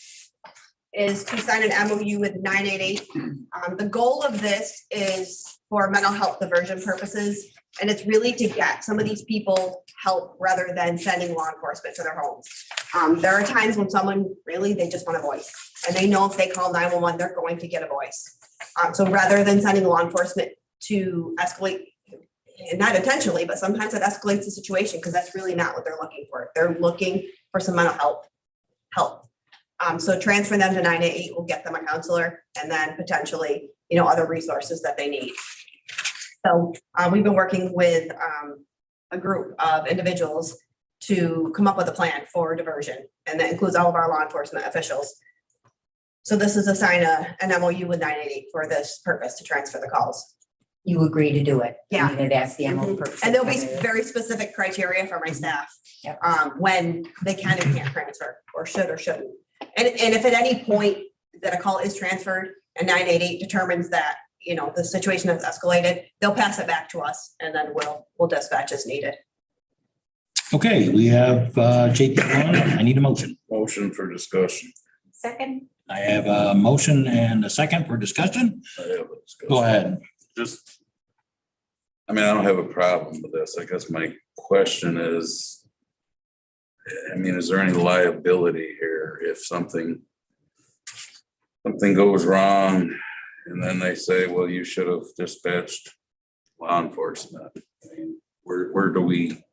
is to sign an MOU with 988. The goal of this is for mental health diversion purposes, and it's really to get some of these people help rather than sending law enforcement to their homes. There are times when someone really, they just want a voice, and they know if they call 911, they're going to get a voice. So rather than sending law enforcement to escalate, and not intentionally, but sometimes it escalates the situation because that's really not what they're looking for. They're looking for some mental help. So transfer them to 988 will get them a counselor, and then potentially, other resources that they need. So we've been working with a group of individuals to come up with a plan for diversion, and that includes all of our law enforcement officials. So this is a sign an MOU with 988 for this purpose, to transfer the calls. You agree to do it? Yeah. That's the MO Mhm. purpose. And there'll be very specific criteria for my staff, Yep. when they can and can't transfer, or should or shouldn't. And if at any point that a call is transferred and 988 determines that, the situation has escalated, they'll pass it back to us, and then we'll dispatch as needed. Okay, we have JP 1. I need a motion. Motion for discussion. Second? I have a motion and a second for discussion. I have a discussion. Go ahead. I don't have a problem with this. I guess my question is, is there any liability here if something something goes wrong, and then they say, well, you should have dispatched law enforcement. I mean, where do we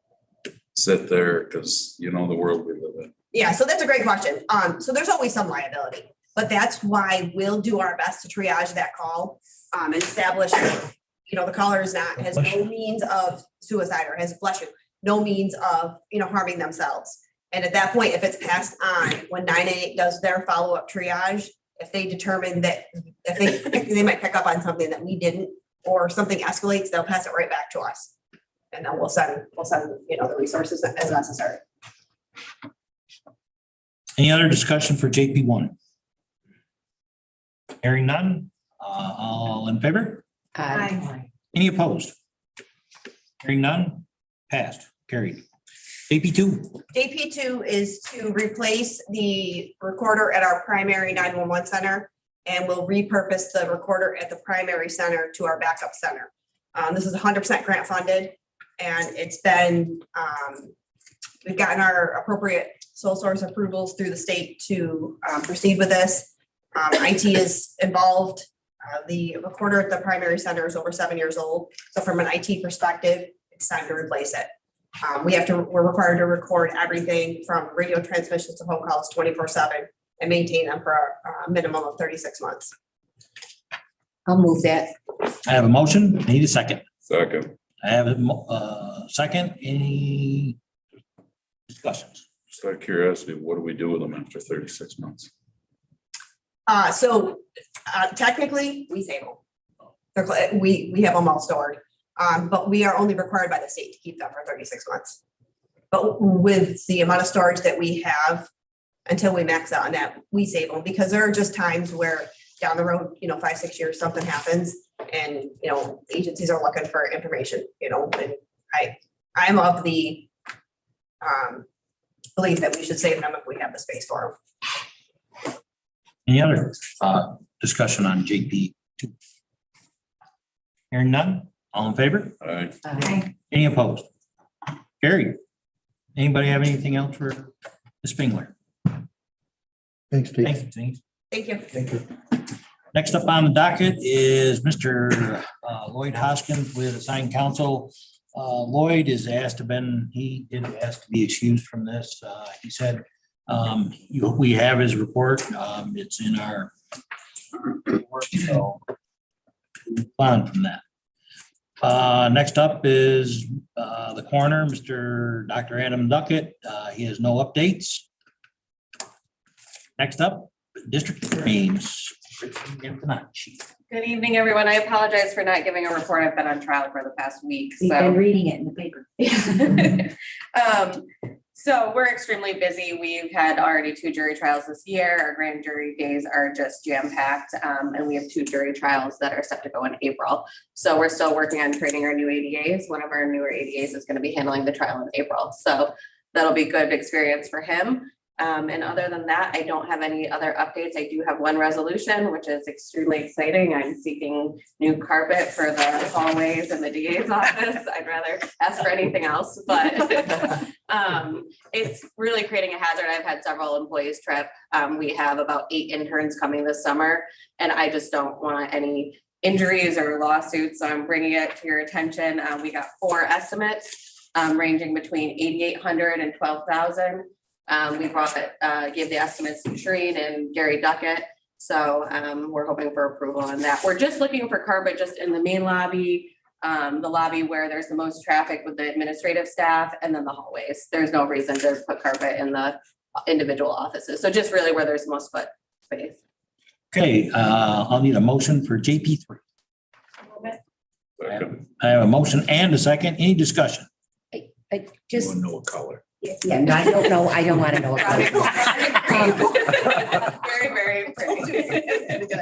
sit there? Because you know the world we live in. Yeah, so that's a great question. So there's always some liability, but that's why we'll do our best to triage that call, and establish, the caller has no means of suicide or has, bless you, no means of, harming themselves. And at that point, if it's passed on, when 988 does their follow-up triage, if they determine that, if they might pick up on something that we didn't, or something escalates, they'll pass it right back to us. And then we'll send, the resources as necessary. Any other discussion for JP1? Hearing none, all in favor? Aye. Any opposed? Hearing none, passed, carried. JP2, JP2 is to replace the recorder at our primary 911 center, and we'll repurpose the recorder at the primary center to our backup center. This is 100% grant funded, and it's been, we've gotten our appropriate sole source approvals through the state to proceed with this. IT is involved. The recorder at the primary center is over 7 years old. So from an IT perspective, it's time to replace it. We're required to record everything from radio transmissions to phone calls 24/7 and maintain them for a minimum of 36 months. I'll move that. I have a motion, need a second. Second, I have a second, any discussions? just out of curiosity, what do we do with them after 36 months? Technically, we save them. We have them all stored, but we are only required by the state to keep them for 36 months. But with the amount of storage that we have, until we max out on that, we save them, because there are just times where down the road, 5-6 years, something happens and, agencies are looking for information, and I'm of the belief that we should save them if we have the space for them. Any other discussion on JP2? Hearing none, all in favor? All right, Aye. Any opposed? Carried. Anybody have anything else for Ms. Spingler? Thanks, Pete. Thank you, Denise. Thank you. Thank you. Next up on the docket is Mr. Lloyd Hoskins with assigned counsel. Lloyd is asked to he did ask to be excused from this. He said, we have his report. It's in our report, so move on from that. Next up is the coroner, Dr. Adam Duckett. He has no updates. Next up, District Attorney. Good evening, everyone. I apologize for not giving a report. I've been on trial for the past week. We've been reading it in the paper. So we're extremely busy. We've had already 2 jury trials this year. Our grand jury days are just jam-packed. And we have 2 jury trials that are set to go in April. So we're still working on creating our new ADAs. One of our newer ADAs is going to be handling the trial in April. So that'll be good experience for him. And other than that, I don't have any other updates. I do have one resolution, which is extremely exciting. I'm seeking new carpet for the hallways in the DA's office. I'd rather ask for anything else, but it's really creating a hazard. I've had several employees trip. We have about 8 interns coming this summer, and I just don't want any injuries or lawsuits. So I'm bringing it to your attention. We got 4 estimates ranging between $8,800 and $12,000. We gave the estimates to Shereen and Gary Duckett. So we're hoping for approval on that. We're just looking for carpet just in the main lobby, the lobby where there's the most traffic with the administrative staff, and then the hallways. There's no reason to put carpet in the individual offices. So just really where there's most foot space. Okay, I'll need a motion for JP3. second. I have a motion and a second. Any discussion? I just, You know what color. yeah, no, I don't know. I don't want to know. Very, very pretty.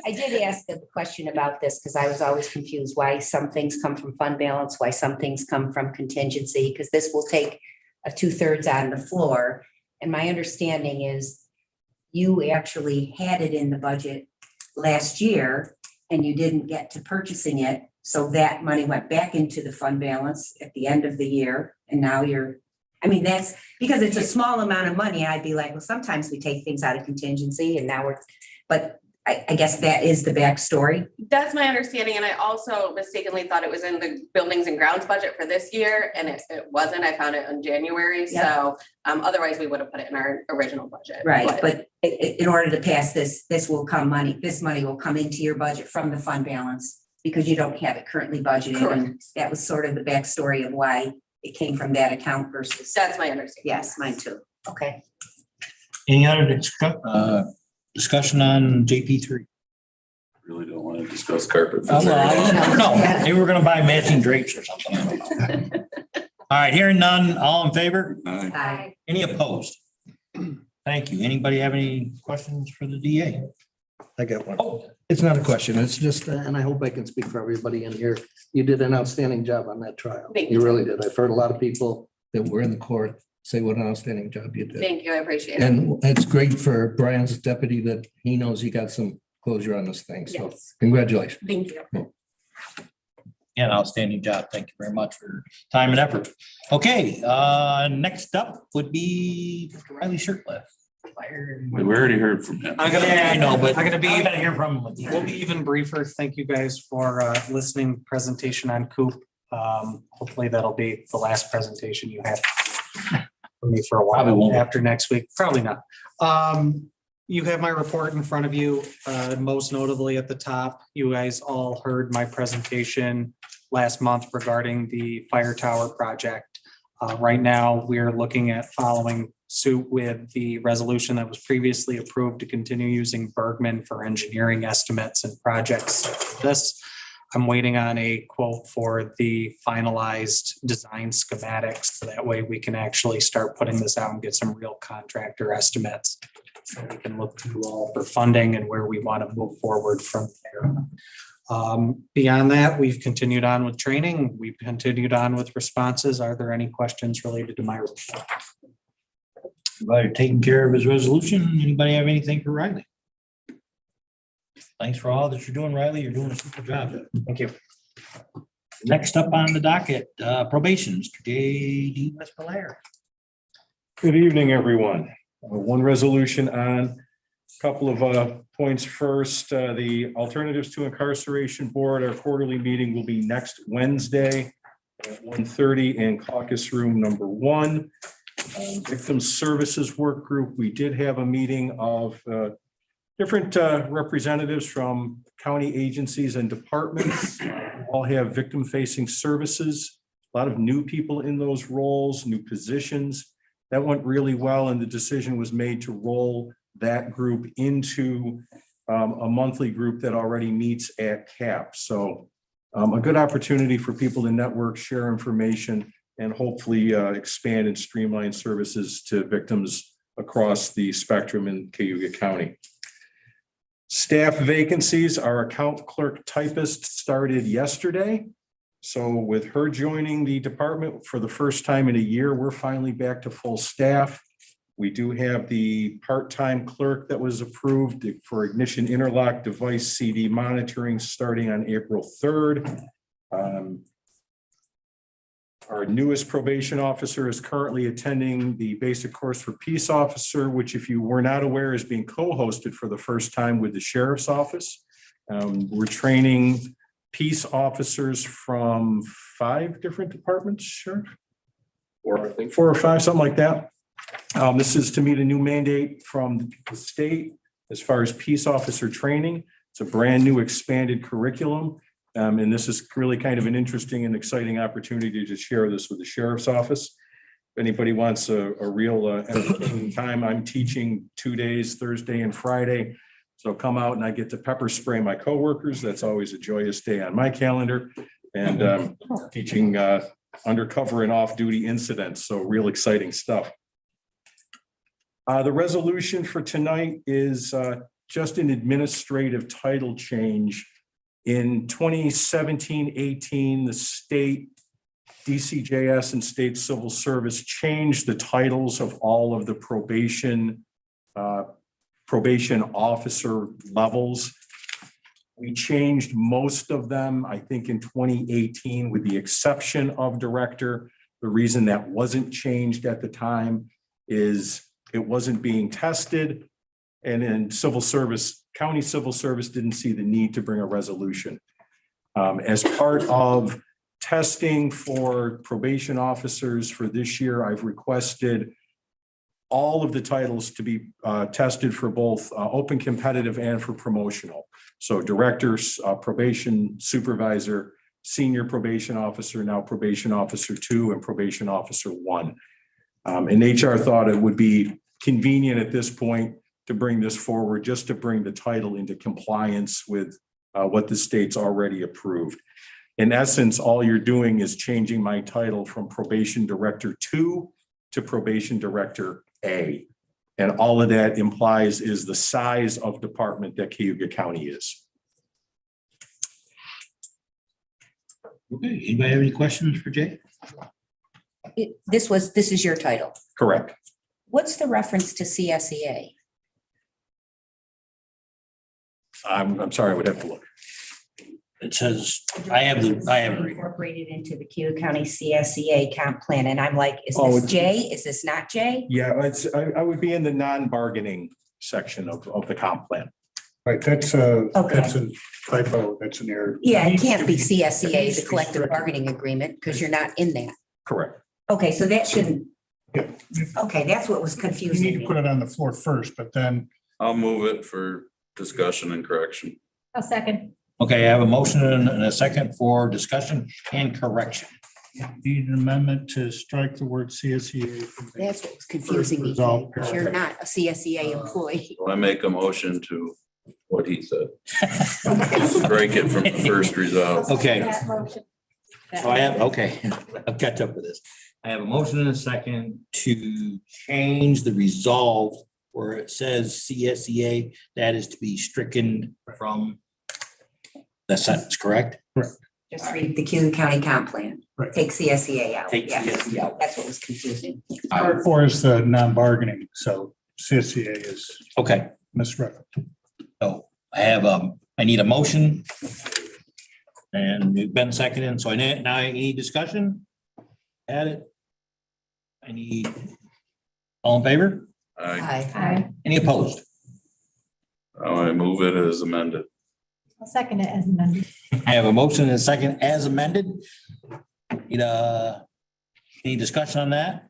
I did ask a question about this because I was always confused why some things come from fund balance, why some things come from contingency, because this will take a 2/3 on the floor. And my understanding is you actually had it in the budget last year and you didn't get to purchasing it. So that money went back into the fund balance at the end of the year. And now that's because it's a small amount of money. I'd be like, well, sometimes we take things out of contingency and now but I guess that is the backstory. That's my understanding, and I also mistakenly thought it was in the buildings and grounds budget for this year, and it wasn't. I found it in January, so otherwise we would have put it in our original budget. Right, but in order to pass this will come money, this money will come into your budget from the fund balance because you don't have it currently budgeted. And that was sort of the backstory of why it came from that account versus. That's my understanding. Yes, mine too. Okay. Any other discussion on JP3? Really don't want to discuss carpet. No, maybe we're gonna buy matching drapes or something. All right, hearing none, all in favor? Aye. Any opposed? Thank you. Anybody have any questions for the DA? I got one. It's not a question. It's just, and I hope I can speak for everybody in here. You did an outstanding job on that trial. Thank You you. really did. I've heard a lot of people that were in the court say what an outstanding job you did. Thank you, I appreciate it. And it's great for Brian's deputy that he knows he got some closure on this thing. So Yes. congratulations. Thank you. Yeah, outstanding job. Thank you very much for your time and effort. Okay, next up would be Mr. Riley Shirtliff. We already heard from him. Yeah, I know, but I'm gonna be, I gotta hear from him. we'll be even briefer. Thank you guys for listening presentation on Coop. Hopefully that'll be the last presentation you have for me for a Probably while won't. after next week. Probably not. You have my report in front of you. Most notably at the top, you guys all heard my presentation last month regarding the fire tower project. Right now, we are looking at following suit with the resolution that was previously approved to continue using Bergman for engineering estimates and projects like this. I'm waiting on a quote for the finalized design schematics, so that way we can actually start putting this out and get some real contractor estimates. So we can look to you all for funding and where we want to move forward from there. Beyond that, we've continued on with training. We've continued on with responses. Are there any questions related to my report? Everybody taking care of his resolution. Anybody have anything for Riley? Thanks for all that you're doing, Riley. You're doing a super job. Thank you. Next up on the docket, probation, Mr. J.D. Westpalair. Good evening, everyone. One resolution on a couple of points. First, the Alternatives to Incarceration Board, our quarterly meeting will be next Wednesday at 1:30 in caucus room number 1. Victim Services Work Group, we did have a meeting of different representatives from county agencies and departments. All have victim-facing services, a lot of new people in those roles, new positions. That went really well, and the decision was made to roll that group into a monthly group that already meets at cap. So a good opportunity for people to network, share information, and hopefully expand and streamline services to victims across the spectrum in Cayuga County. Staff vacancies, our account clerk typist started yesterday. So with her joining the department for the first time in a year, we're finally back to full staff. We do have the part-time clerk that was approved for ignition interlock device CD monitoring starting on April 3rd. Our newest probation officer is currently attending the basic course for peace officer, which if you were not aware is being co-hosted for the first time with the sheriff's office. We're training peace officers from 5 different departments, Sheriff? 4, I think. 4 or 5, something like that. This is to meet a new mandate from the state as far as peace officer training. It's a brand new expanded curriculum. And this is really kind of an interesting and exciting opportunity to share this with the sheriff's office. If anybody wants a real entertaining time, I'm teaching 2 days, Thursday and Friday. So come out and I get to pepper spray my coworkers. That's always a joyous day on my calendar. And teaching undercover and off-duty incidents. So real exciting stuff. The resolution for tonight is just an administrative title change. In 2017-18, the state DCJS and state civil service changed the titles of all of the probation officer levels. We changed most of them, I think, in 2018, with the exception of director. The reason that wasn't changed at the time is it wasn't being tested. And in civil service county civil service didn't see the need to bring a resolution. As part of testing for probation officers for this year, I've requested all of the titles to be tested for both open competitive and for promotional. So directors, probation supervisor, senior probation officer, now probation officer 2 and probation officer 1. And HR thought it would be convenient at this point to bring this forward, just to bring the title into compliance with what the state's already approved. In essence, all you're doing is changing my title from probation director 2 to probation director A. And all of that implies is the size of department that Cayuga County is. Okay, anybody have any questions for Jay? This is your title. Correct. What's the reference to CSEA? I'm sorry, I would have to look. It says, I have Incorporated into the Cayuga County CSEA comp plan, and I'm like, is Oh, this it's- J? Is this not J? Yeah, I would be in the non-bargaining section of the comp plan. Right, that's a typo, that's an error. Yeah, it Needs can't to be it CSEA, needs the to be collective stricken. bargaining agreement, because you're not in that. Correct. Okay, so that shouldn't, Yeah. okay, that's what was You need confusing to me. put it on the floor first, but then I'll move it for discussion and correction. I'll second. Okay, I have a motion and a second for discussion and correction. need an amendment to strike the word CSEA. from the That's what was confusing me, Result. because you're not a CSEA employee. So I make a motion to what he said. Strike it from the first result. Okay. That motion. So I have, okay, I'll catch up with this. I have a motion and a second to change the resolve where it says CSEA, that is to be stricken from the sentence, correct? Just read the Cayuga County comp plan. Right. Take CSEA out. Take Yeah, CSEA out. that's what was confusing. Or is the non-bargaining, so CSEA is Okay, misread. so I need a motion. And it's been seconded, so now I need discussion? Add it. I need, all in favor? I, Aye. Any opposed? I move it as amended. I'll second it as amended. I have a motion and a second as amended. Need any discussion on that?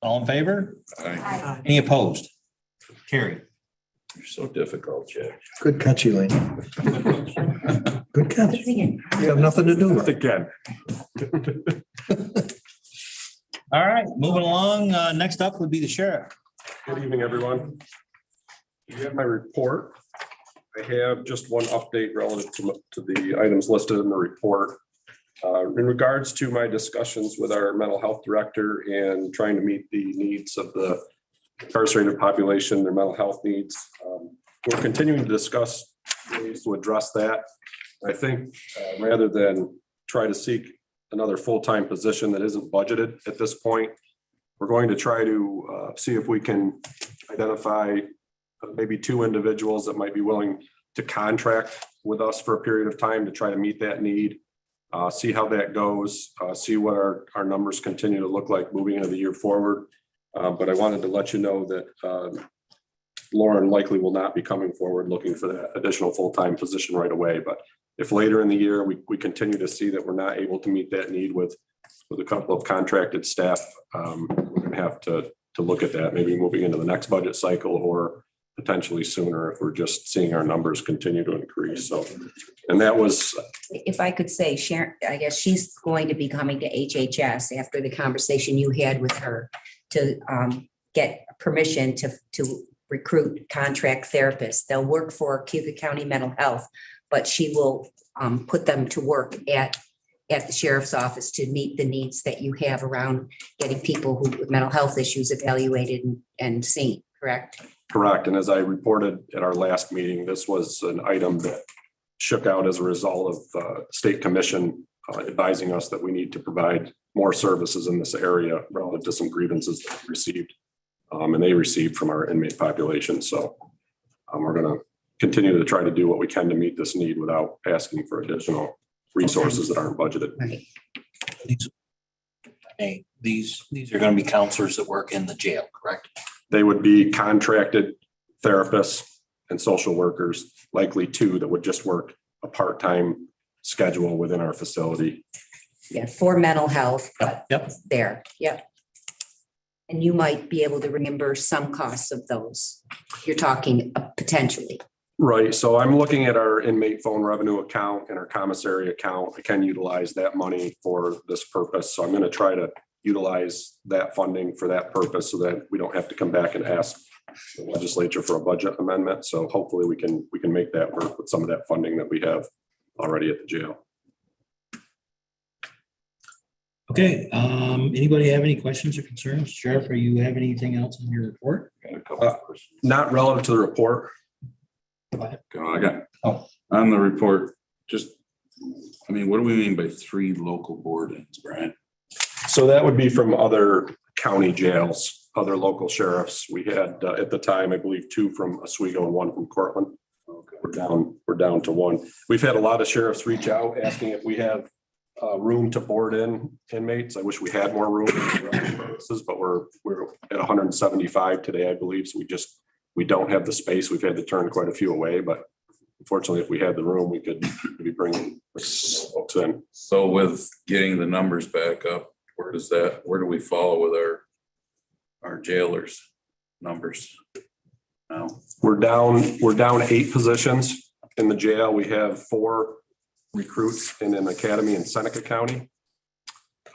All in favor? Aye. Any opposed? Carried. You're so difficult, Jack. Good catch, Elaine. Good catch. You have nothing to do with it. Again. All right, moving along. Next up would be the sheriff. Good evening, everyone. You have my report. I have just one update relative to the items listed in the report. In regards to my discussions with our mental health director and trying to meet the needs of the incarcerated population, their mental health needs. We're continuing to discuss ways to address that. I think rather than try to seek another full-time position that isn't budgeted at this point, we're going to try to see if we can identify maybe 2 individuals that might be willing to contract with us for a period of time to try to meet that need. See how that goes, see what our numbers continue to look like moving into the year forward. But I wanted to let you know that Lauren likely will not be coming forward looking for that additional full-time position right away. But if later in the year, we continue to see that we're not able to meet that need with a couple of contracted staff, we're gonna have to look at that, maybe moving into the next budget cycle or potentially sooner if we're just seeing our numbers continue to increase. So, and that was, If I could say, Sharon, I guess she's going to be coming to HHS after the conversation you had with her to get permission to recruit contract therapists. They'll work for Cayuga County Mental Health, but she will put them to work at the sheriff's office to meet the needs that you have around getting people who with mental health issues evaluated and seen, correct? correct. And as I reported at our last meeting, this was an item that shook out as a result of state commission advising us that we need to provide more services in this area relative to some grievances that we received. And they received from our inmate population. So we're going to continue to try to do what we can to meet this need without asking for additional resources that aren't budgeted. Right. These are going to be counselors that work in the jail, correct? They would be contracted therapists and social workers, likely 2 that would just work a part-time schedule within our facility. Yeah, for mental health, but Yep. there, yep. And you might be able to reimburse some costs of those. You're talking potentially. Right, so I'm looking at our inmate phone revenue account and our commissary account. I can utilize that money for this purpose, so I'm gonna try to utilize that funding for that purpose so that we don't have to come back and ask the legislature for a budget amendment. So hopefully we can make that work with some of that funding that we have already at the jail. Okay, anybody have any questions or concerns? Sheriff, are you have anything else in your report? Got a couple of questions. Not relative to the report. I got, Oh. on the report, just, I mean, what do we mean by 3 local board-ins, Brian? So that would be from other county jails, other local sheriffs. We had, at the time, I believe 2 from Oswego and 1 from Cortland. We're down to 1. We've had a lot of sheriffs reach out asking if we have room to board in inmates. I wish we had more room, but we're at 175 today, I believe. So we don't have the space. We've had to turn quite a few away, but unfortunately, if we had the room, we could be bringing folks in. So with getting the numbers back up, where do we follow with our jailers numbers now? We're down 8 positions in the jail. We have 4 recruits in an academy in Seneca County.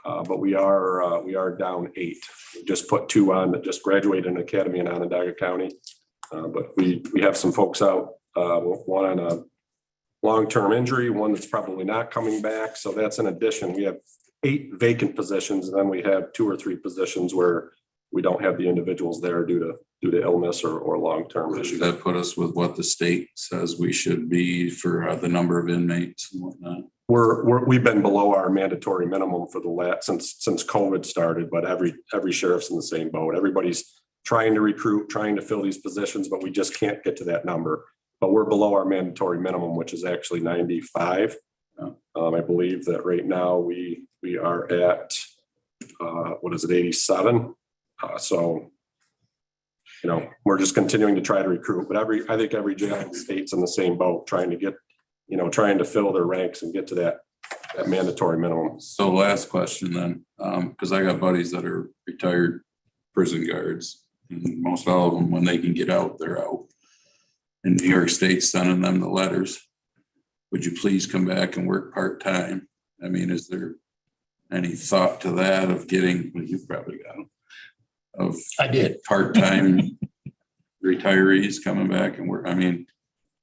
But we are down 8. We just put 2 on that just graduated an academy in Onondaga County. But we have some folks out, one on a long-term injury, one that's probably not coming back. So that's in addition. We have 8 vacant positions, and then we have 2 or 3 positions where we don't have the individuals there due to illness or long-term issues. That put us with what the state says we should be for the number of inmates and whatnot. We've been below our mandatory minimum for the last since COVID started, but every sheriff's in the same boat. Everybody's trying to recruit, trying to fill these positions, but we just can't get to that number. But we're below our mandatory minimum, which is actually 95. I believe that right now we are at 87. So, we're just continuing to try to recruit, but I think every jail in the state's in the same boat, trying to fill their ranks and get to that mandatory minimum. So last question then, because I got buddies that are retired prison guards, and most all of them, when they can get out, they're out. And New York State's sending them the letters. Would you please come back and work part-time? I mean, is there any thought to that of getting, well, you probably got them, I did. Part-time retirees coming back and work? I mean,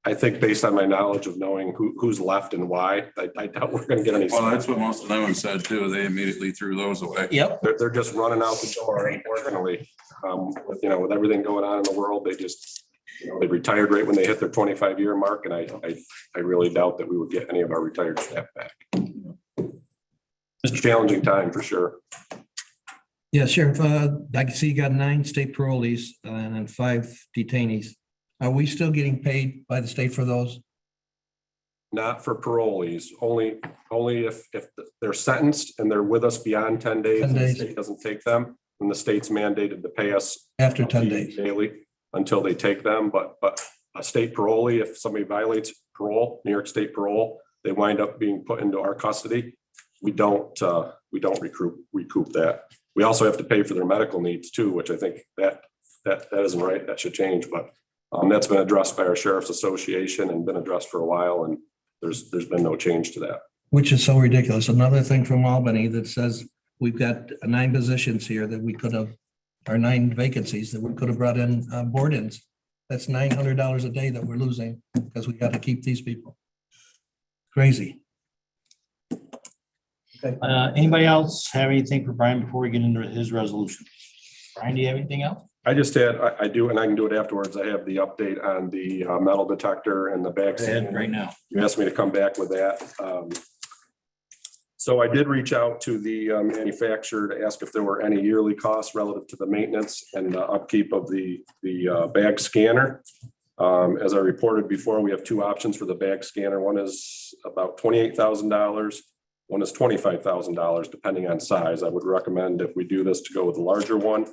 I think based on my knowledge of knowing who's left and why, I doubt we're gonna get any. well, that's what most of them said too. They immediately threw those away. Yep. They're just running out the door, unfortunately. With everything going on in the world, they retired right when they hit their 25-year mark, and I really doubt that we would get any of our retired staff back. It's a challenging time for sure. Yeah, Sheriff, I can see you got 9 state parolees and then 5 detainees. Are we still getting paid by the state for those? Not for parolees, only if they're sentenced and they're with us beyond 10 days. 10 and the days. state doesn't take them, and the state's mandated to pay us After 10 days. daily until they take them. But a state parolee, if somebody violates parole, New York State parole, they wind up being put into our custody. We don't recoup that. We also have to pay for their medical needs too, which I think that isn't right. That should change, but that's been addressed by our Sheriff's Association and been addressed for a while, and there's been no change to that. Which is so ridiculous. Another thing from Albany that says we've got 9 positions here that we could have, or 9 vacancies that we could have brought in board-ins. That's $900 a day that we're losing because we got to keep these people. Crazy. Anybody else have anything for Brian before we get into his resolution? Brian, do you have anything else? I just had, I do, and I can do it afterwards. I have the update on the metal detector and the bag. Go ahead right now. You asked me to come back with that. So I did reach out to the manufacturer to ask if there were any yearly costs relative to the maintenance and upkeep of the bag scanner. As I reported before, we have 2 options for the bag scanner. One is about $28,000. One is $25,000, depending on size. I would recommend if we do this to go with the larger one.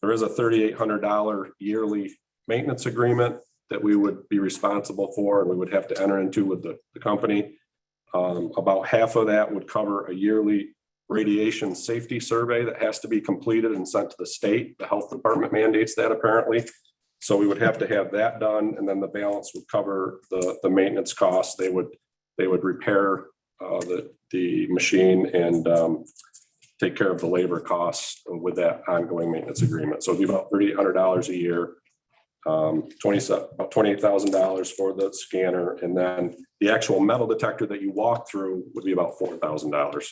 There is a $3,800 yearly maintenance agreement. that we would be responsible for and we would have to enter into with the company. About half of that would cover a yearly radiation safety survey that has to be completed and sent to the state. The health department mandates that apparently. So we would have to have that done, and then the balance would cover the maintenance costs. They would repair the machine and take care of the labor costs with that ongoing maintenance agreement. So it'd be about $3,800 a year, about $28,000 for the scanner, and then the actual metal detector that you walk through would be about $4,000.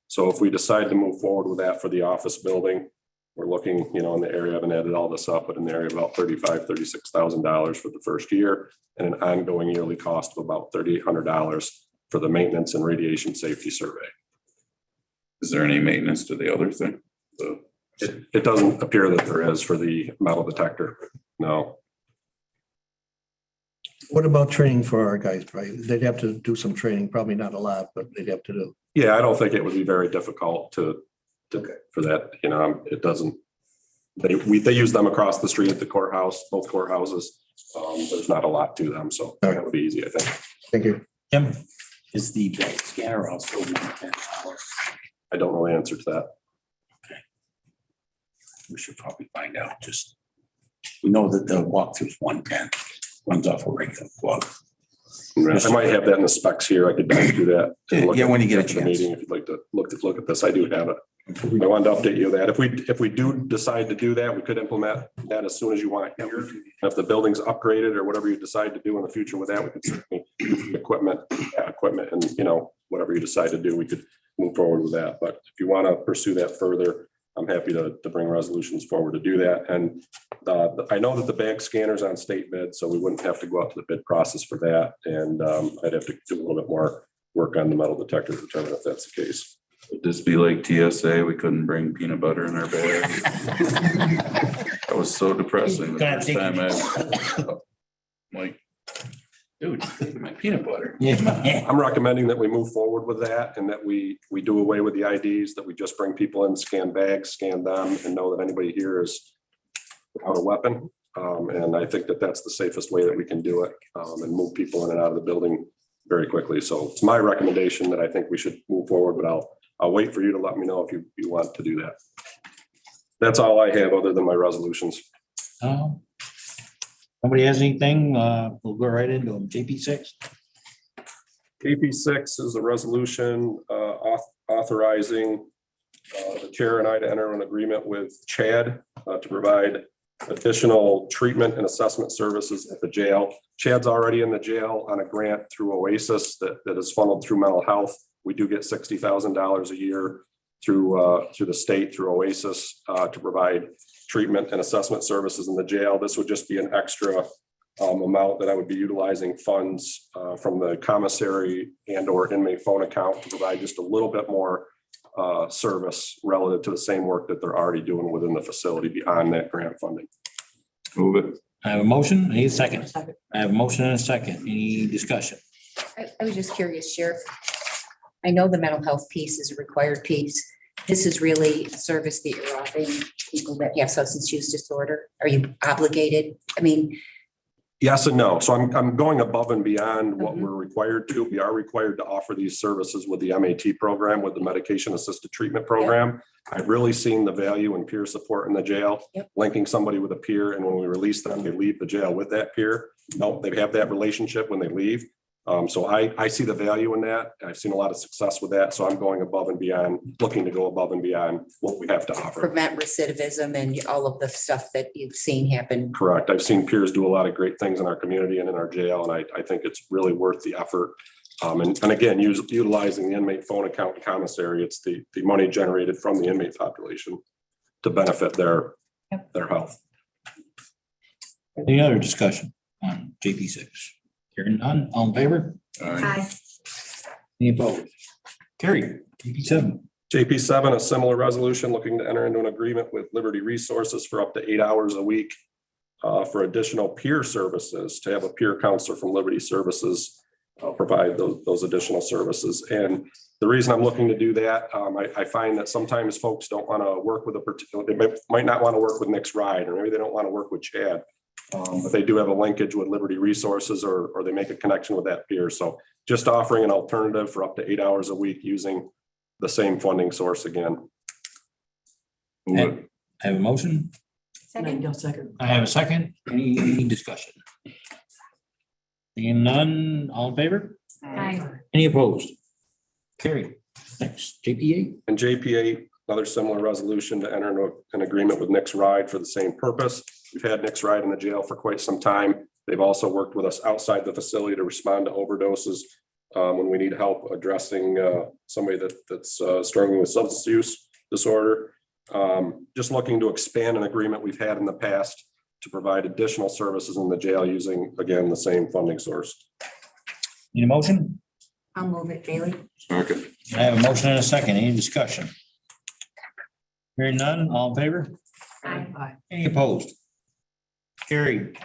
So if we decide to move forward with that for the office building, we're looking, in the area, I haven't added all this up, but in the area of about $36,000 for the first year, and an ongoing yearly cost of about $3,800 for the maintenance and radiation safety survey. Is there any maintenance to the other thing? It doesn't appear that there is for the metal detector. No. What about training for our guys, right? They'd have to do some training, probably not a lot, but they'd have to do. Yeah, I don't think it would be very difficult for that. It doesn't. They use them across the street at the courthouse, both courthouses. There's not a lot to them, so that would be easy, I think. Thank you. Jim, is the bag scanner also $110? I don't know the answer to that. We should probably find out. We know that the walkthrough is 110, runs off a regular plug. I might have that in the specs here. I could do that. Yeah, when you get a after the chance. meeting, if you'd like to look at this, I do have it. I wanted to update you that if we do decide to do that, we could implement that as soon as you want here. If the building's upgraded or whatever you decide to do in the future with that, we could certainly use the equipment and whatever you decide to do, we could move forward with that. But if you want to pursue that further, I'm happy to bring resolutions forward to do that. And I know that the bag scanner's on state bid, so we wouldn't have to go out to the bid process for that. And I'd have to do a little bit more work on the metal detector to determine if that's the case. Would this be like TSA? We couldn't bring peanut butter in our bag. That was so depressing the first time I'm like, dude, my peanut butter. I'm recommending that we move forward with that and that we do away with the IDs, that we just bring people in, scan bags, scan them, and know that anybody here is without a weapon. And I think that that's the safest way that we can do it and move people in and out of the building very quickly. So it's my recommendation that I think we should move forward, but I'll wait for you to let me know if you want to do that. That's all I have other than my resolutions. Nobody has anything? We'll go right into them. JP6. JP6 is a resolution authorizing the chair and I to enter an agreement with Chad to provide additional treatment and assessment services at the jail. Chad's already in the jail on a grant through Oasis that is funneled through mental health. We do get $60,000 a year through the state, through Oasis, to provide treatment and assessment services in the jail. This would just be an extra amount that I would be utilizing funds from the commissary and or inmate phone account to provide just a little bit more service relative to the same work that they're already doing within the facility beyond that grant funding. Move it. I have a motion. I need a second. I have a motion and a second. Any discussion? I was just curious, Sheriff. I know the mental health piece is a required piece. This is really a service that you're offering people that have substance use disorder. Are you obligated? I mean, Yes and no. So I'm going above and beyond what we're required to. We are required to offer these services with the MAT program, with the medication assisted treatment program. I've really seen the value in peer support in the jail, linking somebody with a peer. And when we release them, they leave the jail with that peer. No, they have that relationship when they leave. So I see the value in that. I've seen a lot of success with that. So I'm going above and beyond, looking to go above and beyond what we have to offer. prevent recidivism and all of the stuff that you've seen happen. Correct. I've seen peers do a lot of great things in our community and in our jail, and I think it's really worth the effort. And again, utilizing the inmate phone account and commissary, it's the money generated from the inmate population to benefit their health. Any other discussion on JP6? Hearing none, all in favor? Aye. Any opposed? Carried. JP7. JP7, a similar resolution looking to enter into an agreement with Liberty Resources for up to 8 hours a week for additional peer services, to have a peer counselor from Liberty Services provide those additional services. And the reason I'm looking to do that, I find that sometimes folks don't want to work with a particular, they might not want to work with Nick's Ride, or maybe they don't want to work with Chad. But they do have a linkage with Liberty Resources or they make a connection with that peer. So just offering an alternative for up to 8 hours a week using the same funding source again. Move it. I have a motion. Second. I have a second. Any discussion? Seeing none, all in favor? Aye. Any opposed? Carry. Next, JPA. And JPA, another similar resolution to enter into an agreement with Nick's Ride for the same purpose. We've had Nick's Ride in the jail for quite some time. They've also worked with us outside the facility to respond to overdoses when we need help addressing somebody that's struggling with substance use disorder. Just looking to expand an agreement we've had in the past to provide additional services in the jail using, again, the same funding source. Need a motion? I'll move it, Bailey. Okay. I have a motion and a second. Any discussion? Hearing none, all in favor? Aye. Any opposed? Carried.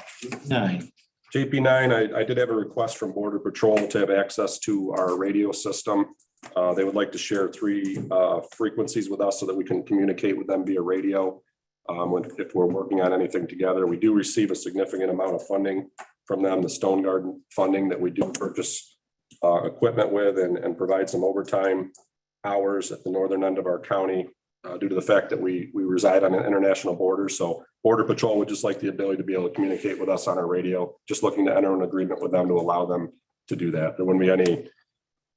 9. JP9, I did have a request from Border Patrol to have access to our radio system. They would like to share 3 frequencies with us so that we can communicate with them via radio. If we're working on anything together, we do receive a significant amount of funding from them, the Stone Garden funding that we do purchase equipment with and provide some overtime hours at the northern end of our county due to the fact that we reside on an international border. So Border Patrol would just like the ability to be able to communicate with us on our radio, just looking to enter an agreement with them to allow them to do that. There wouldn't be any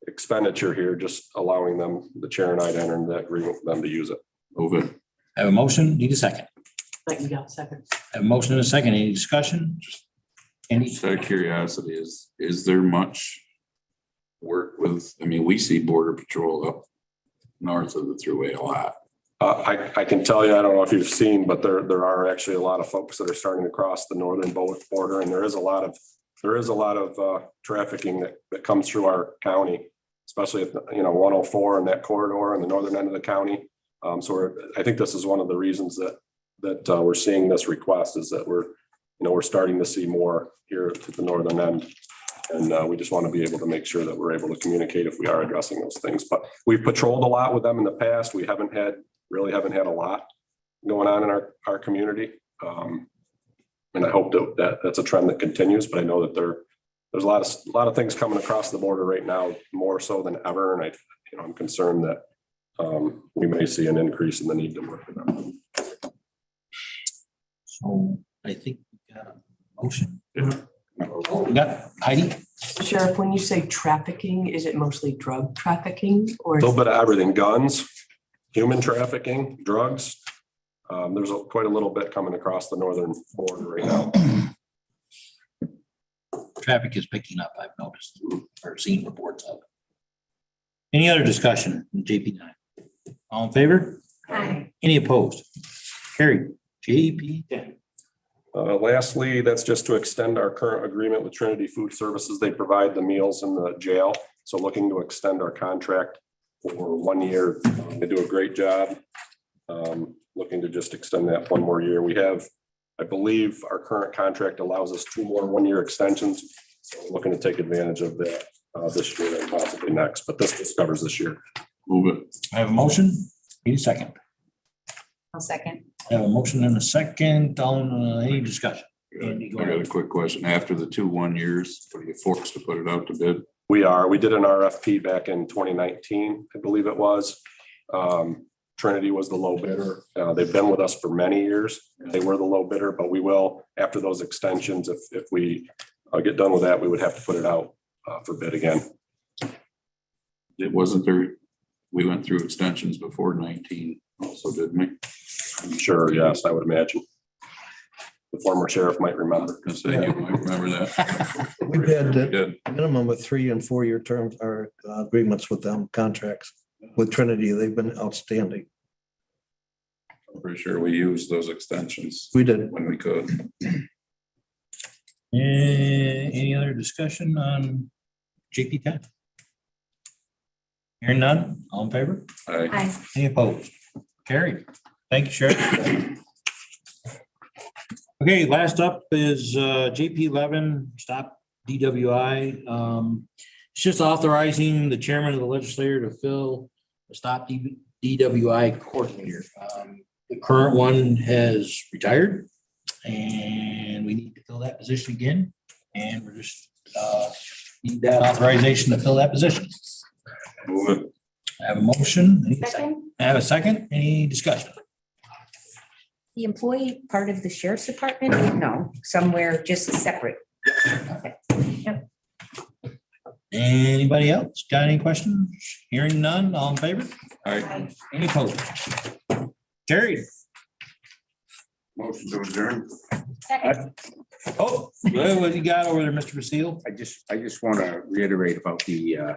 expenditure here, just allowing them, the chair and I, to enter into that agreement for them to use it. Move it. I have a motion. Need a second. Second. I have a motion and a second. Any discussion? Any? Just out of curiosity, is there much work with, I mean, we see Border Patrol up north of the thruway a lot. I can tell you, I don't know if you've seen, but there are actually a lot of folks that are starting to cross the northern border, and there is a lot of trafficking that comes through our county, especially at 104 and that corridor in the northern end of the county. So I think this is one of the reasons that we're seeing this request is that we're starting to see more here at the northern end. And we just want to be able to make sure that we're able to communicate if we are addressing those things. But we've patrolled a lot with them in the past. We really haven't had a lot going on in our community. And I hope that's a trend that continues, but I know that there's a lot of things coming across the border right now, more so than ever. And I'm concerned that we may see an increase in the need to work with them. So I think we got a motion. We got Heidi? Sheriff, when you say trafficking, is it mostly drug trafficking A or? little bit of everything, guns, human trafficking, drugs. There's quite a little bit coming across the northern border right now. Traffic is picking up, I've noticed, or seen reports of. Any other discussion, JP9? All in favor? Aye. Any opposed? Carried. JP10. Lastly, that's just to extend our current agreement with Trinity Food Services. They provide the meals in the jail. So looking to extend our contract for 1 year. They do a great job. Looking to just extend that 1 more year. We have, I believe, our current contract allows us 2 more 1-year extensions. So we're looking to take advantage of that this year and possibly next, but this just covers this year. Move it. I have a motion. Need a second. I'll second. I have a motion and a second on any discussion. I got a quick question. After the 2 1 years, are you forced to put it out to bid? We did an RFP back in 2019, I believe it was. Trinity was the low bidder. They've been with us for many years. They were the low bidder, but we will, after those extensions, if we get done with that, we would have to put it out for bid again. It wasn't there, we went through extensions before 19 also, didn't we? I'm sure, yes, I would imagine. The former sheriff might remember. I say you might remember that. We've had Good. a minimum of 3 and 4 year terms or agreements with them, contracts. With Trinity, they've been outstanding. I'm pretty sure we used those extensions We did. when we could. Any other discussion on JP10? Hearing none, all in favor? Aye. Aye. Any opposed? Carried. Thank you, Sheriff. Okay, last up is JP11, stop DWI. It's just authorizing the chairman of the legislature to fill the stop DWI coordinator. The current one has retired. And we need to fill that position again. And we're just need that authorization to fill that position. Move it. I have a motion. Any Second, I have a second. Any discussion? the employee part of the sheriff's department? No, somewhere just separate. Anybody else got any questions? Hearing none, all in favor? All right. Any opposed? Carried. Motion to adjourn. Oh, what you got over there, Mr. Basile? I just want to reiterate about the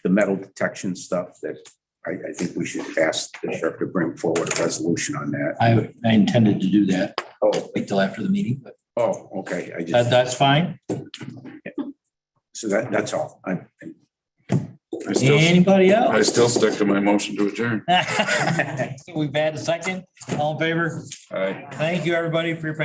metal detection stuff that I think we should ask the sheriff to bring forward a resolution on that. I intended to do that. Oh, Wait till after the meeting, but oh, okay. I just, that's fine. so that's all. Anybody else? I still stick to my motion to adjourn. We've had a second. All in favor? All right. Thank you, everybody, for your patience.